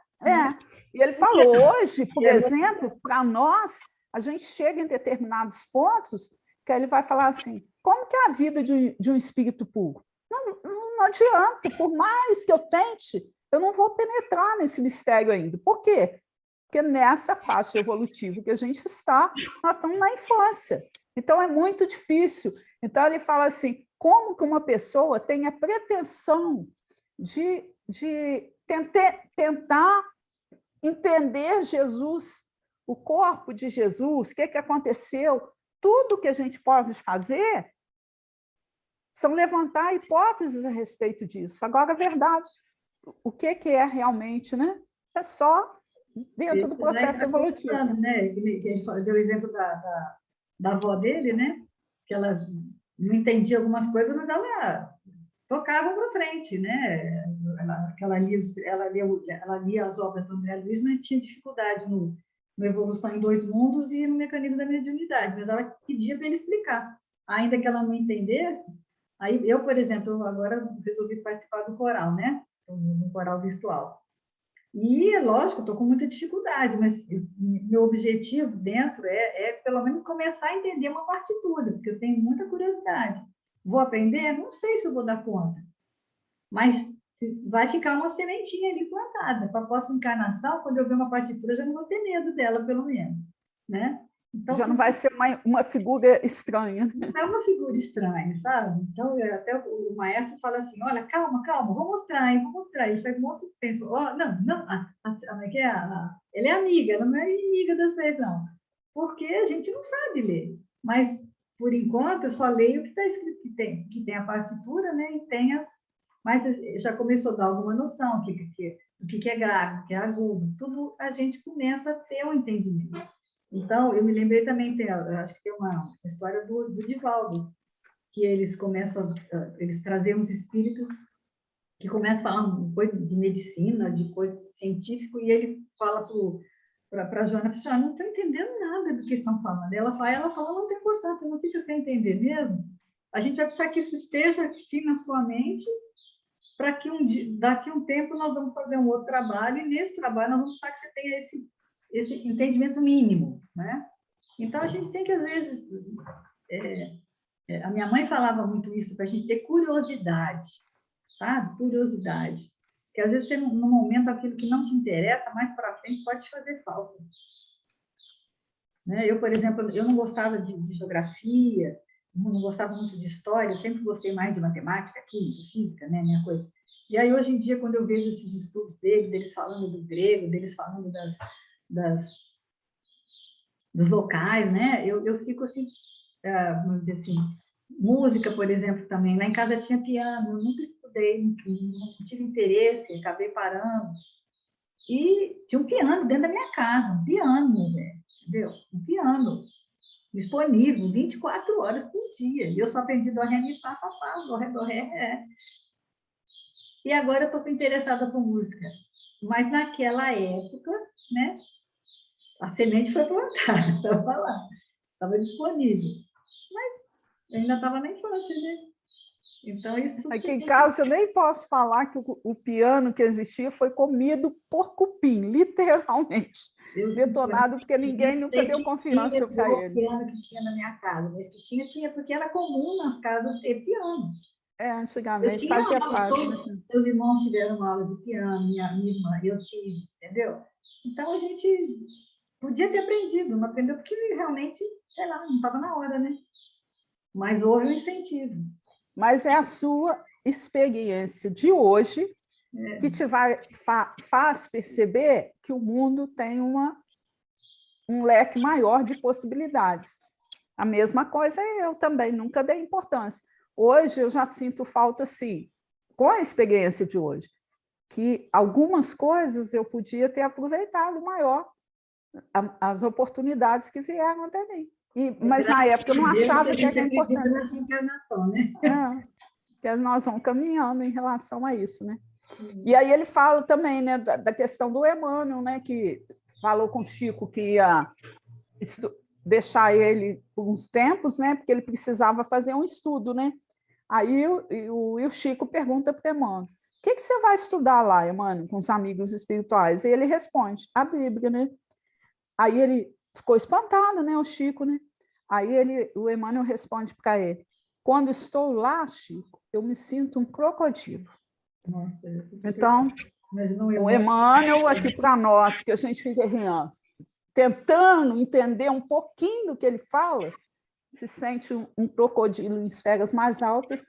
E ele falou, hoje, por exemplo, para nós, a gente chega em determinados pontos que ele vai falar assim, como que é a vida de um espírito puro? Não adianta, por mais que eu tente, eu não vou penetrar nesse mistério ainda. Por quê? Porque nessa faixa evolutiva que a gente está, nós estamos na infância. Então, é muito difícil. Então, ele fala assim, como que uma pessoa tem a pretensão de tentar entender Jesus, o corpo de Jesus, o que aconteceu, tudo que a gente pode fazer são levantar hipóteses a respeito disso. Agora, a verdade, o que é realmente, né? É só dentro do processo evolutivo. Né? A gente deu o exemplo da avó dele, né? Que ela não entendia algumas coisas, mas ela tocava para frente, né? Ela lia as obras do André Luiz, mas tinha dificuldade no Evolução em Dois Mundos e no Mecanismo da Mediunidade, mas ela pedia para ele explicar. Ainda que ela não entendesse, aí eu, por exemplo, agora resolvi participar do coral, né? No coral virtual. E, lógico, estou com muita dificuldade, mas meu objetivo dentro pelo menos, começar a entender uma partitura, porque eu tenho muita curiosidade. Vou aprender? Não sei se eu vou dar conta, mas vai ficar uma sementinha ali plantada. Para a próxima encarnação, quando eu ver uma partitura, eu já não vou ter medo dela, pelo menos. Né? Então, já não vai ser uma figura estranha. não é uma figura estranha, sabe? Então, até o maestro fala assim, olha, calma, calma, vou mostrar, hein, vou mostrar. Ele faz um suspense. Oh, não, não, como é que é? Ela é amiga, ela não é inimiga das seis, não. Porque a gente não sabe ler. Mas, por enquanto, eu só leio o que está escrito, que tem a partitura, né? E tem as... Mas já começou a dar alguma noção do que é grave, do que é agudo. Tudo a gente começa a ter um entendimento. Então, eu me lembrei também, acho que tem uma história do Divaldo, que eles começam, eles trazem uns espíritos que começam a falar uma coisa de medicina, de coisa científica, e ele fala para a Joana, não estou entendendo nada do que estão falando. Ela fala, não tem importância, não fica sem entender mesmo. A gente vai precisar que isso esteja assim na sua mente, para que daqui a um tempo nós vamos fazer um outro trabalho, e nesse trabalho nós vamos precisar que você tenha esse entendimento mínimo, né? Então, a gente tem que, às vezes... a minha mãe falava muito isso, para a gente ter curiosidade, sabe? Curiosidade. Porque, às vezes, você, no momento, aquilo que não te interessa, mais para frente, pode te fazer falta. Né? Eu, por exemplo, eu não gostava de geografia, não gostava muito de história, eu sempre gostei mais de matemática, química, física, né? Minha coisa. E aí, hoje em dia, quando eu vejo esses estudos deles falando do grego, deles falando dos locais, né? Eu fico assim, vamos dizer assim, música, por exemplo, também. Lá em casa tinha piano, eu nunca estudei, não tive interesse, acabei parando. E tinha um piano dentro da minha casa, um piano, entendeu? Um piano disponível 24 horas por dia. E eu só aprendi do ré, mi, fá, fá, fá, do ré, ré. E agora eu estou interessada por música. Mas naquela época, né, a semente foi plantada, estava lá, estava disponível. Mas eu ainda estava na infância, né? Então, isso tudo Aqui em casa eu nem posso falar que o piano que existia foi comido por cupim, literalmente. Detonado, porque ninguém nunca deu confiança para ele. O piano que tinha na minha casa, mas que tinha, porque era comum nas casas ter piano. Antigamente fazia parte. Meus irmãos tiveram uma aula de piano, minha irmã, eu tive, entendeu? Então, a gente podia ter aprendido, não aprendeu porque realmente, sei lá, não estava na hora, né? Mas houve um incentivo. Mas é a sua experiência de hoje que te faz perceber que o mundo tem um leque maior de possibilidades. A mesma coisa eu também, nunca dei importância. Hoje eu já sinto falta, sim, com a experiência de hoje, que algumas coisas eu podia ter aproveitado maior as oportunidades que vieram até mim. Mas na época eu não achava que era importante. Na reencarnação, né? Que nós vamos caminhando em relação a isso, né? E aí ele fala também, né, da questão do Emmanuel, né, que falou com o Chico que ia deixar ele por uns tempos, né, porque ele precisava fazer um estudo, né? Aí o Chico pergunta para o Emmanuel: o que você vai estudar lá, Emmanuel, com os amigos espirituais? E ele responde: a Bíblia, né? Aí ele ficou espantado, né, o Chico, né? Aí o Emmanuel responde para ele: quando estou lá, Chico, eu me sinto um crocodilo. Nossa, então, o Emmanuel aqui para nós, que a gente fica tentando entender um pouquinho do que ele fala, se sente um crocodilo em esferas mais altas.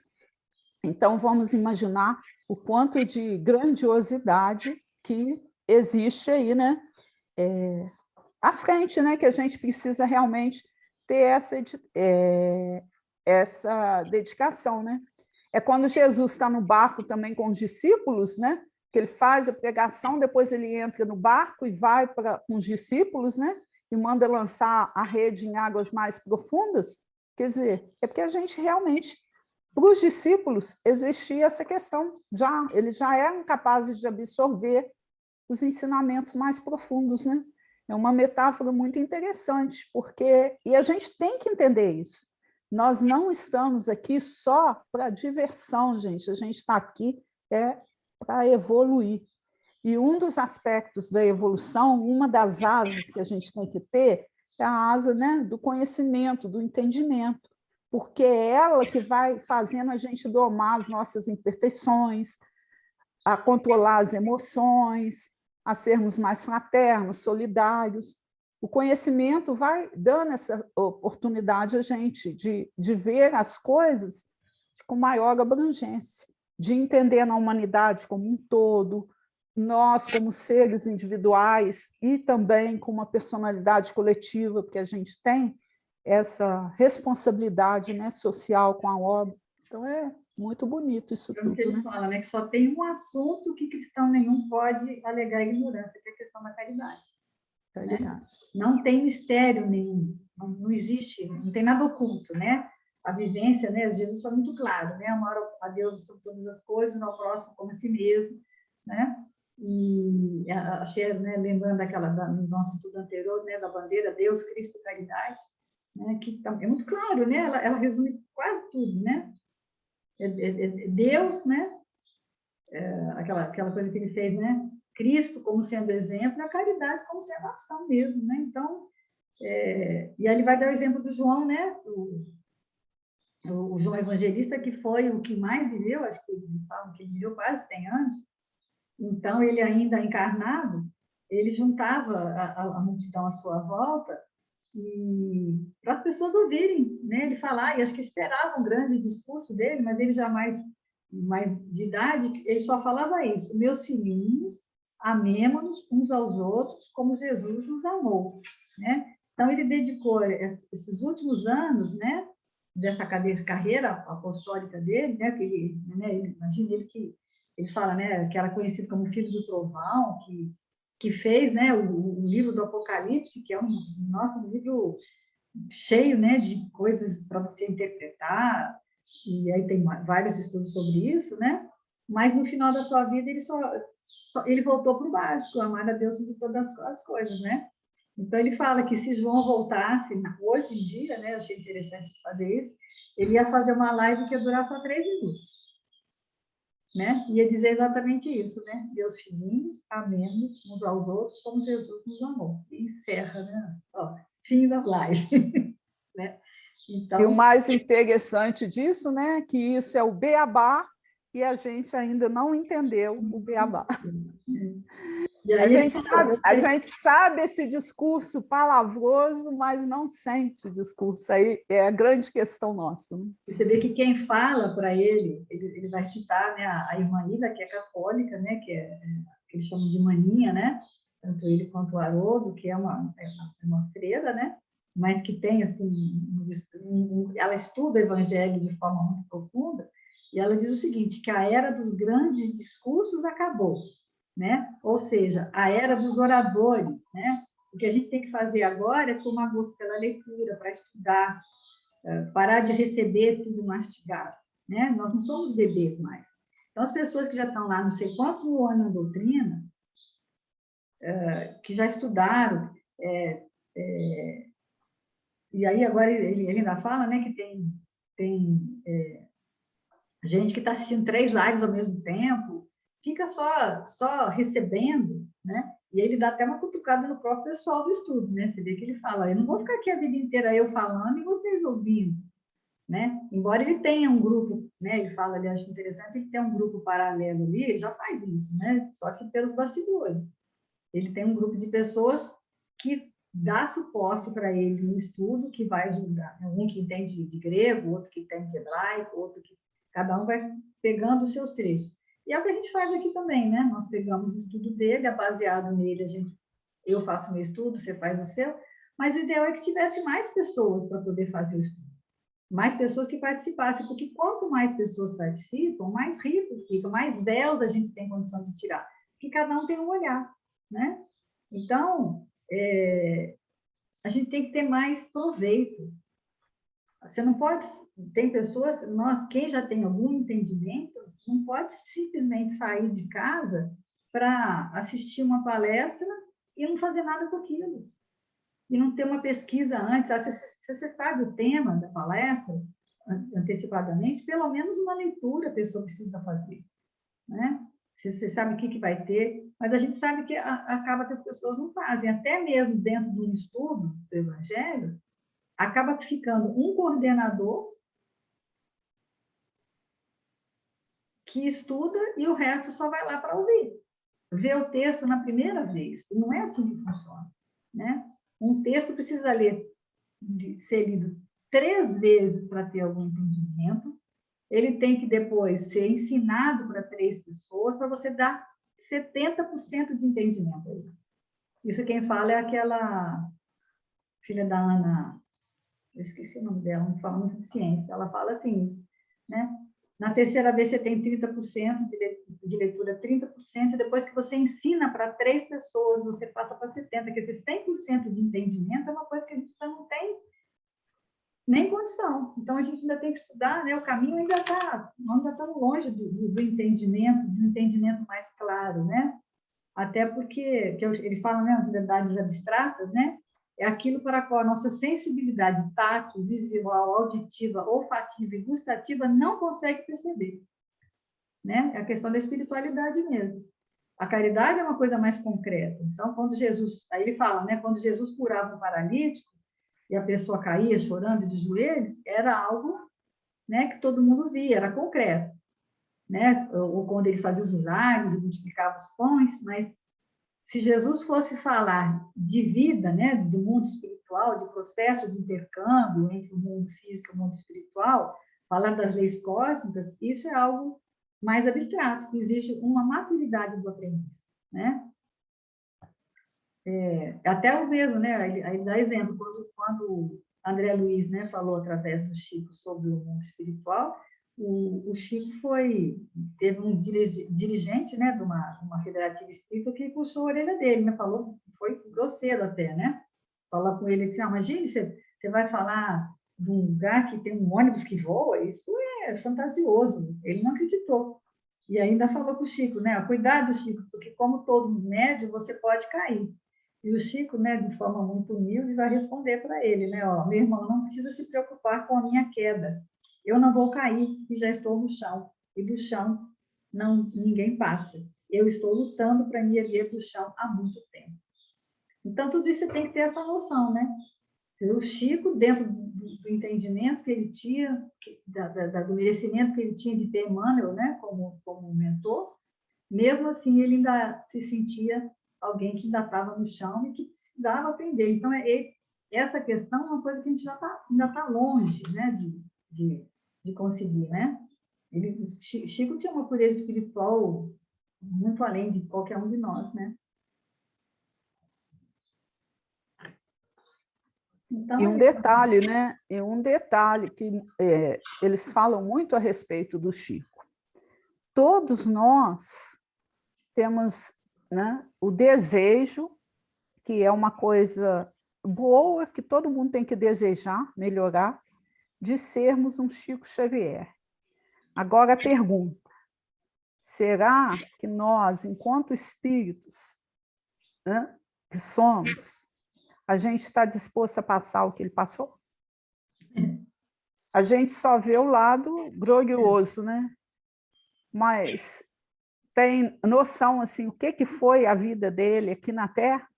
Então, vamos imaginar o quanto de grandiosidade que existe aí, né? À frente, né? Que a gente precisa realmente ter essa dedicação, né? É quando Jesus está no barco também com os discípulos, né? Que ele faz a pregação, depois ele entra no barco e vai com os discípulos, né? E manda lançar a rede em águas mais profundas. Quer dizer, é porque a gente realmente, para os discípulos, existia essa questão. Eles já eram capazes de absorver os ensinamentos mais profundos, né? É uma metáfora muito interessante, e a gente tem que entender isso. Nós não estamos aqui só para diversão, gente. A gente está aqui para evoluir. E um dos aspectos da evolução, uma das asas que a gente tem que ter, é a asa, né, do conhecimento, do entendimento, porque é ela que vai fazendo a gente domar as nossas imperfeições, a controlar as emoções, a sermos mais fraternos, solidários. O conhecimento vai dando essa oportunidade a gente de ver as coisas com maior abrangência, de entender na humanidade como um todo, nós como seres individuais e também com uma personalidade coletiva, porque a gente tem essa responsabilidade, né, social com a obra. Então, é muito bonito isso tudo. Que ele fala, né, que só tem um assunto que cristão nenhum pode alegar ignorância, que é a questão da caridade. Né? Não tem mistério nenhum, não existe, não tem nada oculto, né? A vivência, né? Jesus foi muito claro, né? Amar a Deus sobre todas as coisas, ao próximo como a si mesmo, né? E achei, né, lembrando do nosso estudo anterior, né, da bandeira Deus, Cristo, caridade, né? Que é muito claro, né? Ela resume quase tudo, né? Deus, né? Aquela coisa que ele fez, né? Cristo como sendo exemplo e a caridade como sendo ação mesmo, né? Então, e aí ele vai dar o exemplo do João, né? O João Evangelista, que foi o que mais viveu, acho que eles falam que ele viveu quase 100 anos. Então, ele ainda encarnado, ele juntava a multidão à sua volta e para as pessoas ouvirem, né? Ele falar, e acho que esperavam um grande discurso dele, mas ele jamais mais de idade, ele só falava isso: meus filhinhos, amemo-nos uns aos outros como Jesus nos amou, né? Então ele dedicou esses últimos anos, né, dessa carreira apostólica dele, né, que imagina ele que ele fala, né, que era conhecido como filho do trovão, que fez, né, o livro do Apocalipse, que é um livro cheio, né, de coisas para você interpretar, e aí tem vários estudos sobre isso, né? Mas no final da sua vida ele voltou para o básico, amar a Deus sobre todas as coisas, né? Então ele fala que se João voltasse hoje em dia, né? Eu achei interessante fazer isso. Ele ia fazer uma live que ia durar só 3 minutos, né? Ia dizer exatamente isso, né? Meus filhinhos, amemos uns aos outros como Jesus nos amou. E encerra, né? Ó, fim da live, né? Então, e o mais interessante disso, né, que isso é o beabá e a gente ainda não entendeu o beabá. A gente sabe esse discurso palavroso, mas não sente o discurso. Aí é a grande questão nossa. Né? Você vê que quem fala para ele vai citar, né, a irmã Ida, que é católica, né, que eles chamam de maninha, né? Tanto ele quanto o Haroldo, que é uma freira, né? Mas que tem, assim, ela estuda o evangelho de forma muito profunda, e ela diz o seguinte, que a era dos grandes discursos acabou, né? Ou seja, a era dos oradores, né? O que a gente tem que fazer agora é tomar gosto pela leitura, para estudar, parar de receber tudo mastigado, né? Nós não somos bebês mais. Então, as pessoas que já estão lá não sei quantos mil anos na doutrina, que já estudaram, e aí agora ele ainda fala, né, que tem gente que está assistindo 3 lives ao mesmo tempo, fica só recebendo, né? E ele dá até uma cutucada no próprio pessoal do estudo, né? Você vê que ele fala, eu não vou ficar aqui a vida inteira eu falando e vocês ouvindo, né? Embora ele tenha um grupo, né? Ele fala, ele acha interessante, ele tem um grupo paralelo ali, ele já faz isso, né? Só que pelos bastidores. Ele tem um grupo de pessoas que dá suporte para ele no estudo, que vai ajudar. Um que entende de grego, outro que entende de hebraico, outro que... Cada um vai pegando os seus trechos. E é o que a gente faz aqui também, né? Nós pegamos o estudo dele, é baseado nele, eu faço o meu estudo, você faz o seu, mas o ideal é que tivesse mais pessoas para poder fazer o estudo. Mais pessoas que participassem, porque quanto mais pessoas participam, mais rico fica, mais véus a gente tem condição de tirar, porque cada um tem um olhar, né? Então, a gente tem que ter mais proveito. Você não pode, tem pessoas, quem já tem algum entendimento, não pode simplesmente sair de casa para assistir uma palestra e não fazer nada com aquilo. E não ter uma pesquisa antes. Se você sabe o tema da palestra, antecipadamente, pelo menos uma leitura a pessoa precisa fazer, né? Se você sabe o que vai ter, mas a gente sabe que acaba que as pessoas não fazem, até mesmo dentro de um estudo do Evangelho, acaba ficando um coordenador que estuda e o resto só vai lá para ouvir. Vê o texto na primeira vez. Não é assim que funciona, né? Um texto precisa ser lido 3 vezes para ter algum entendimento. Ele tem que depois ser ensinado para 3 pessoas para você dar 70% de entendimento. Isso quem fala é aquela filha da Ana, eu esqueci o nome dela, não fala muito de ciência, ela fala assim, né? Na terceira vez você tem 30% de leitura, 30%, e depois que você ensina para 3 pessoas, você passa para 70%, quer dizer, 100% de entendimento é uma coisa que a gente já não tem nem condição. Então, a gente ainda tem que estudar, né? O caminho ainda estamos longe do entendimento mais claro, né? Até porque, ele fala, né, as verdades abstratas, né? É aquilo para a qual a nossa sensibilidade tátil, visual, auditiva, olfativa e gustativa não consegue perceber, né? É a questão da espiritualidade mesmo. A caridade é uma coisa mais concreta. Então, quando Jesus, aí ele fala, né, quando Jesus curava um paralítico e a pessoa caía chorando de joelhos, era algo, né, que todo mundo via, era concreto, né? Ou quando ele fazia os milagres e multiplicava os pães, mas se Jesus fosse falar de vida, né, do mundo espiritual, de processo de intercâmbio entre o mundo físico e o mundo espiritual, falar das leis cósmicas, isso é algo mais abstrato, exige uma maturidade do aprendiz, né? Até o mesmo, né? Aí dá exemplo, quando André Luiz, né, falou através do Chico sobre o mundo espiritual, o Chico teve um dirigente, né, de uma federativa espírita que puxou a orelha dele, né, falou, foi grosseiro até, né, falar com ele, assim, imagine, você vai falar de um lugar que tem um ônibus que voa, isso é fantasioso, ele não acreditou. E ainda falou para o Chico, né, cuidado, Chico, porque como todo médio, você pode cair. E o Chico, né, de forma muito humilde, vai responder para ele, né, ó, meu irmão, não precisa se preocupar com a minha queda. Eu não vou cair e já estou no chão. E do chão ninguém passa. Eu estou lutando para me erguer do chão há muito tempo. Então, tudo isso você tem que ter essa noção, né? O Chico, dentro do entendimento que ele tinha, do merecimento que ele tinha de ter Emmanuel, né, como mentor, mesmo assim ele ainda se sentia alguém que ainda estava no chão e que precisava aprender. Então, essa questão é uma coisa que a gente ainda está longe, né, de conseguir, né? Chico tinha uma pureza espiritual muito além de qualquer um de nós, né? Então, e um detalhe, né? E um detalhe que eles falam muito a respeito do Chico. Todos nós temos, né, o desejo, que é uma coisa boa, que todo mundo tem que desejar, melhorar, de sermos um Chico Xavier. Agora a pergunta, será que nós, enquanto espíritos, né, que somos, a gente está disposto a passar o que ele passou? A gente só vê o lado glorioso, né? Mas tem noção, assim, o que foi a vida dele aqui na Terra?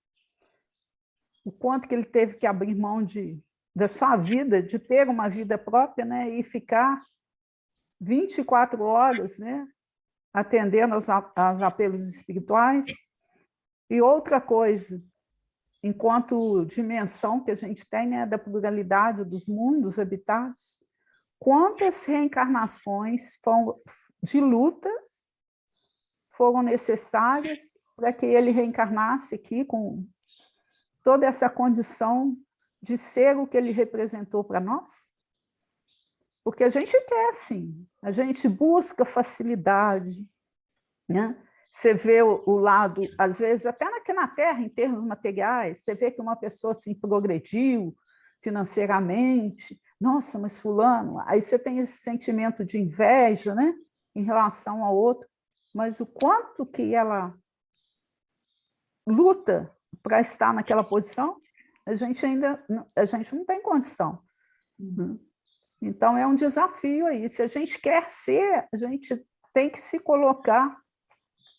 O quanto que ele teve que abrir mão da sua vida, de ter uma vida própria, né? E ficar 24 horas, né? Atendendo aos apelos espirituais. E outra coisa, enquanto dimensão que a gente tem, né, da pluralidade dos mundos habitados, quantas reencarnações de lutas foram necessárias para que ele reencarnasse aqui com toda essa condição de ser o que ele representou para nós? Porque a gente quer, sim, a gente busca facilidade, né? Você vê o lado, às vezes, até aqui na Terra, em termos materiais, você vê que uma pessoa assim, progrediu financeiramente, nossa, mas fulano, aí você tem esse sentimento de inveja, né, em relação ao outro, mas o quanto que ela luta para estar naquela posição, a gente não tem condição. Então, é um desafio aí. Se a gente quer ser, a gente tem que se colocar.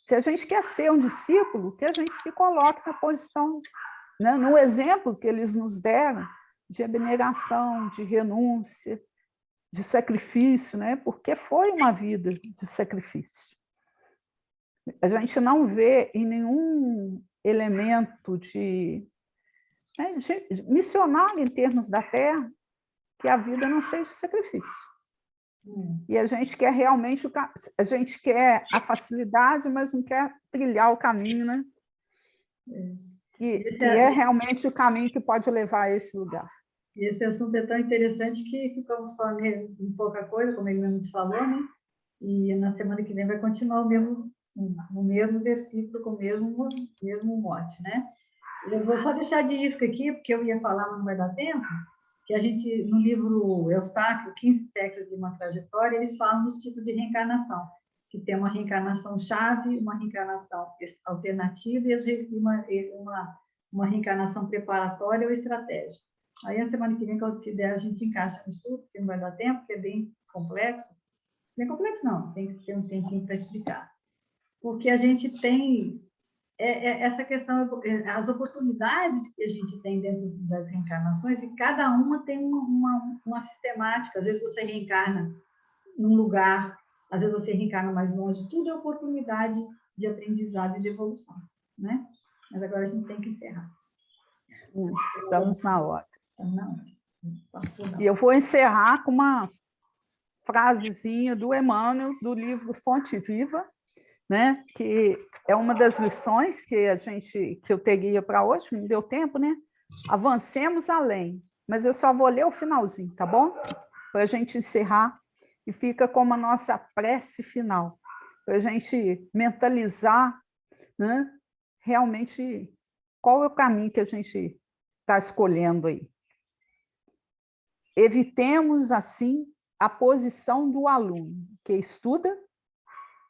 Se a gente quer ser um discípulo, que a gente se coloque na posição, né, no exemplo que eles nos deram, de abnegação, de renúncia, de sacrifício, né, porque foi uma vida de sacrifício. A gente não vê em nenhum elemento né, de missionário em termos da terra, que a vida não seja sacrifício. E a gente quer realmente, a gente quer a facilidade, mas não quer trilhar o caminho, né? Que é realmente o caminho que pode levar a esse lugar. E esse assunto é tão interessante que ficamos só em pouca coisa, como ele mesmo te falou, né? E na semana que vem vai continuar o mesmo versículo, com o mesmo mote, né? Eu vou só deixar de isca aqui, porque eu ia falar, mas não vai dar tempo, que a gente, no livro Eustáquio, 15 séculos de uma trajetória, eles falam dos tipos de reencarnação, que tem uma reencarnação chave, uma reencarnação alternativa e uma reencarnação preparatória ou estratégica. Aí, na semana que vem, se der, a gente encaixa no estudo, porque não vai dar tempo, porque é bem complexo. Bem complexo, não, tem que ter um tempinho para explicar. Porque a gente tem essa questão, as oportunidades que a gente tem dentro das reencarnações, e cada uma tem uma sistemática. Às vezes você reencarna num lugar, às vezes você reencarna mais longe, tudo é oportunidade de aprendizado e de evolução, né? Mas agora a gente tem que encerrar. Estamos na hora. Não, passou não. E eu vou encerrar com uma frasezinha do Emmanuel, do livro Fonte Viva, né? Que é uma das lições que eu teria para hoje, não deu tempo, né? Avancemos além, mas eu só vou ler o finalzinho, tá bom? Para a gente encerrar, e fica como a nossa prece final, para a gente mentalizar, né? Realmente qual é o caminho que a gente está escolhendo aí. Evitemos, assim, a posição do aluno que estuda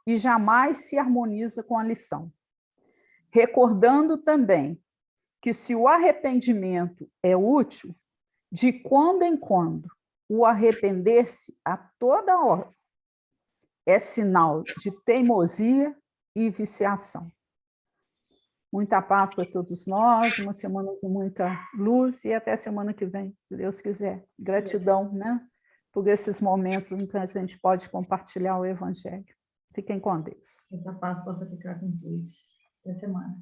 e jamais se harmoniza com a lição. Recordando também que, se o arrependimento é útil, de quando em quando o arrepender-se a toda hora é sinal de teimosia e viciação. Muita paz para todos nós, uma semana de muita luz, e até semana que vem, se Deus quiser. Gratidão, né, por esses momentos em que a gente pode compartilhar o Evangelho. Fiquem com Deus. Essa paz possa ficar com todos. Até semana.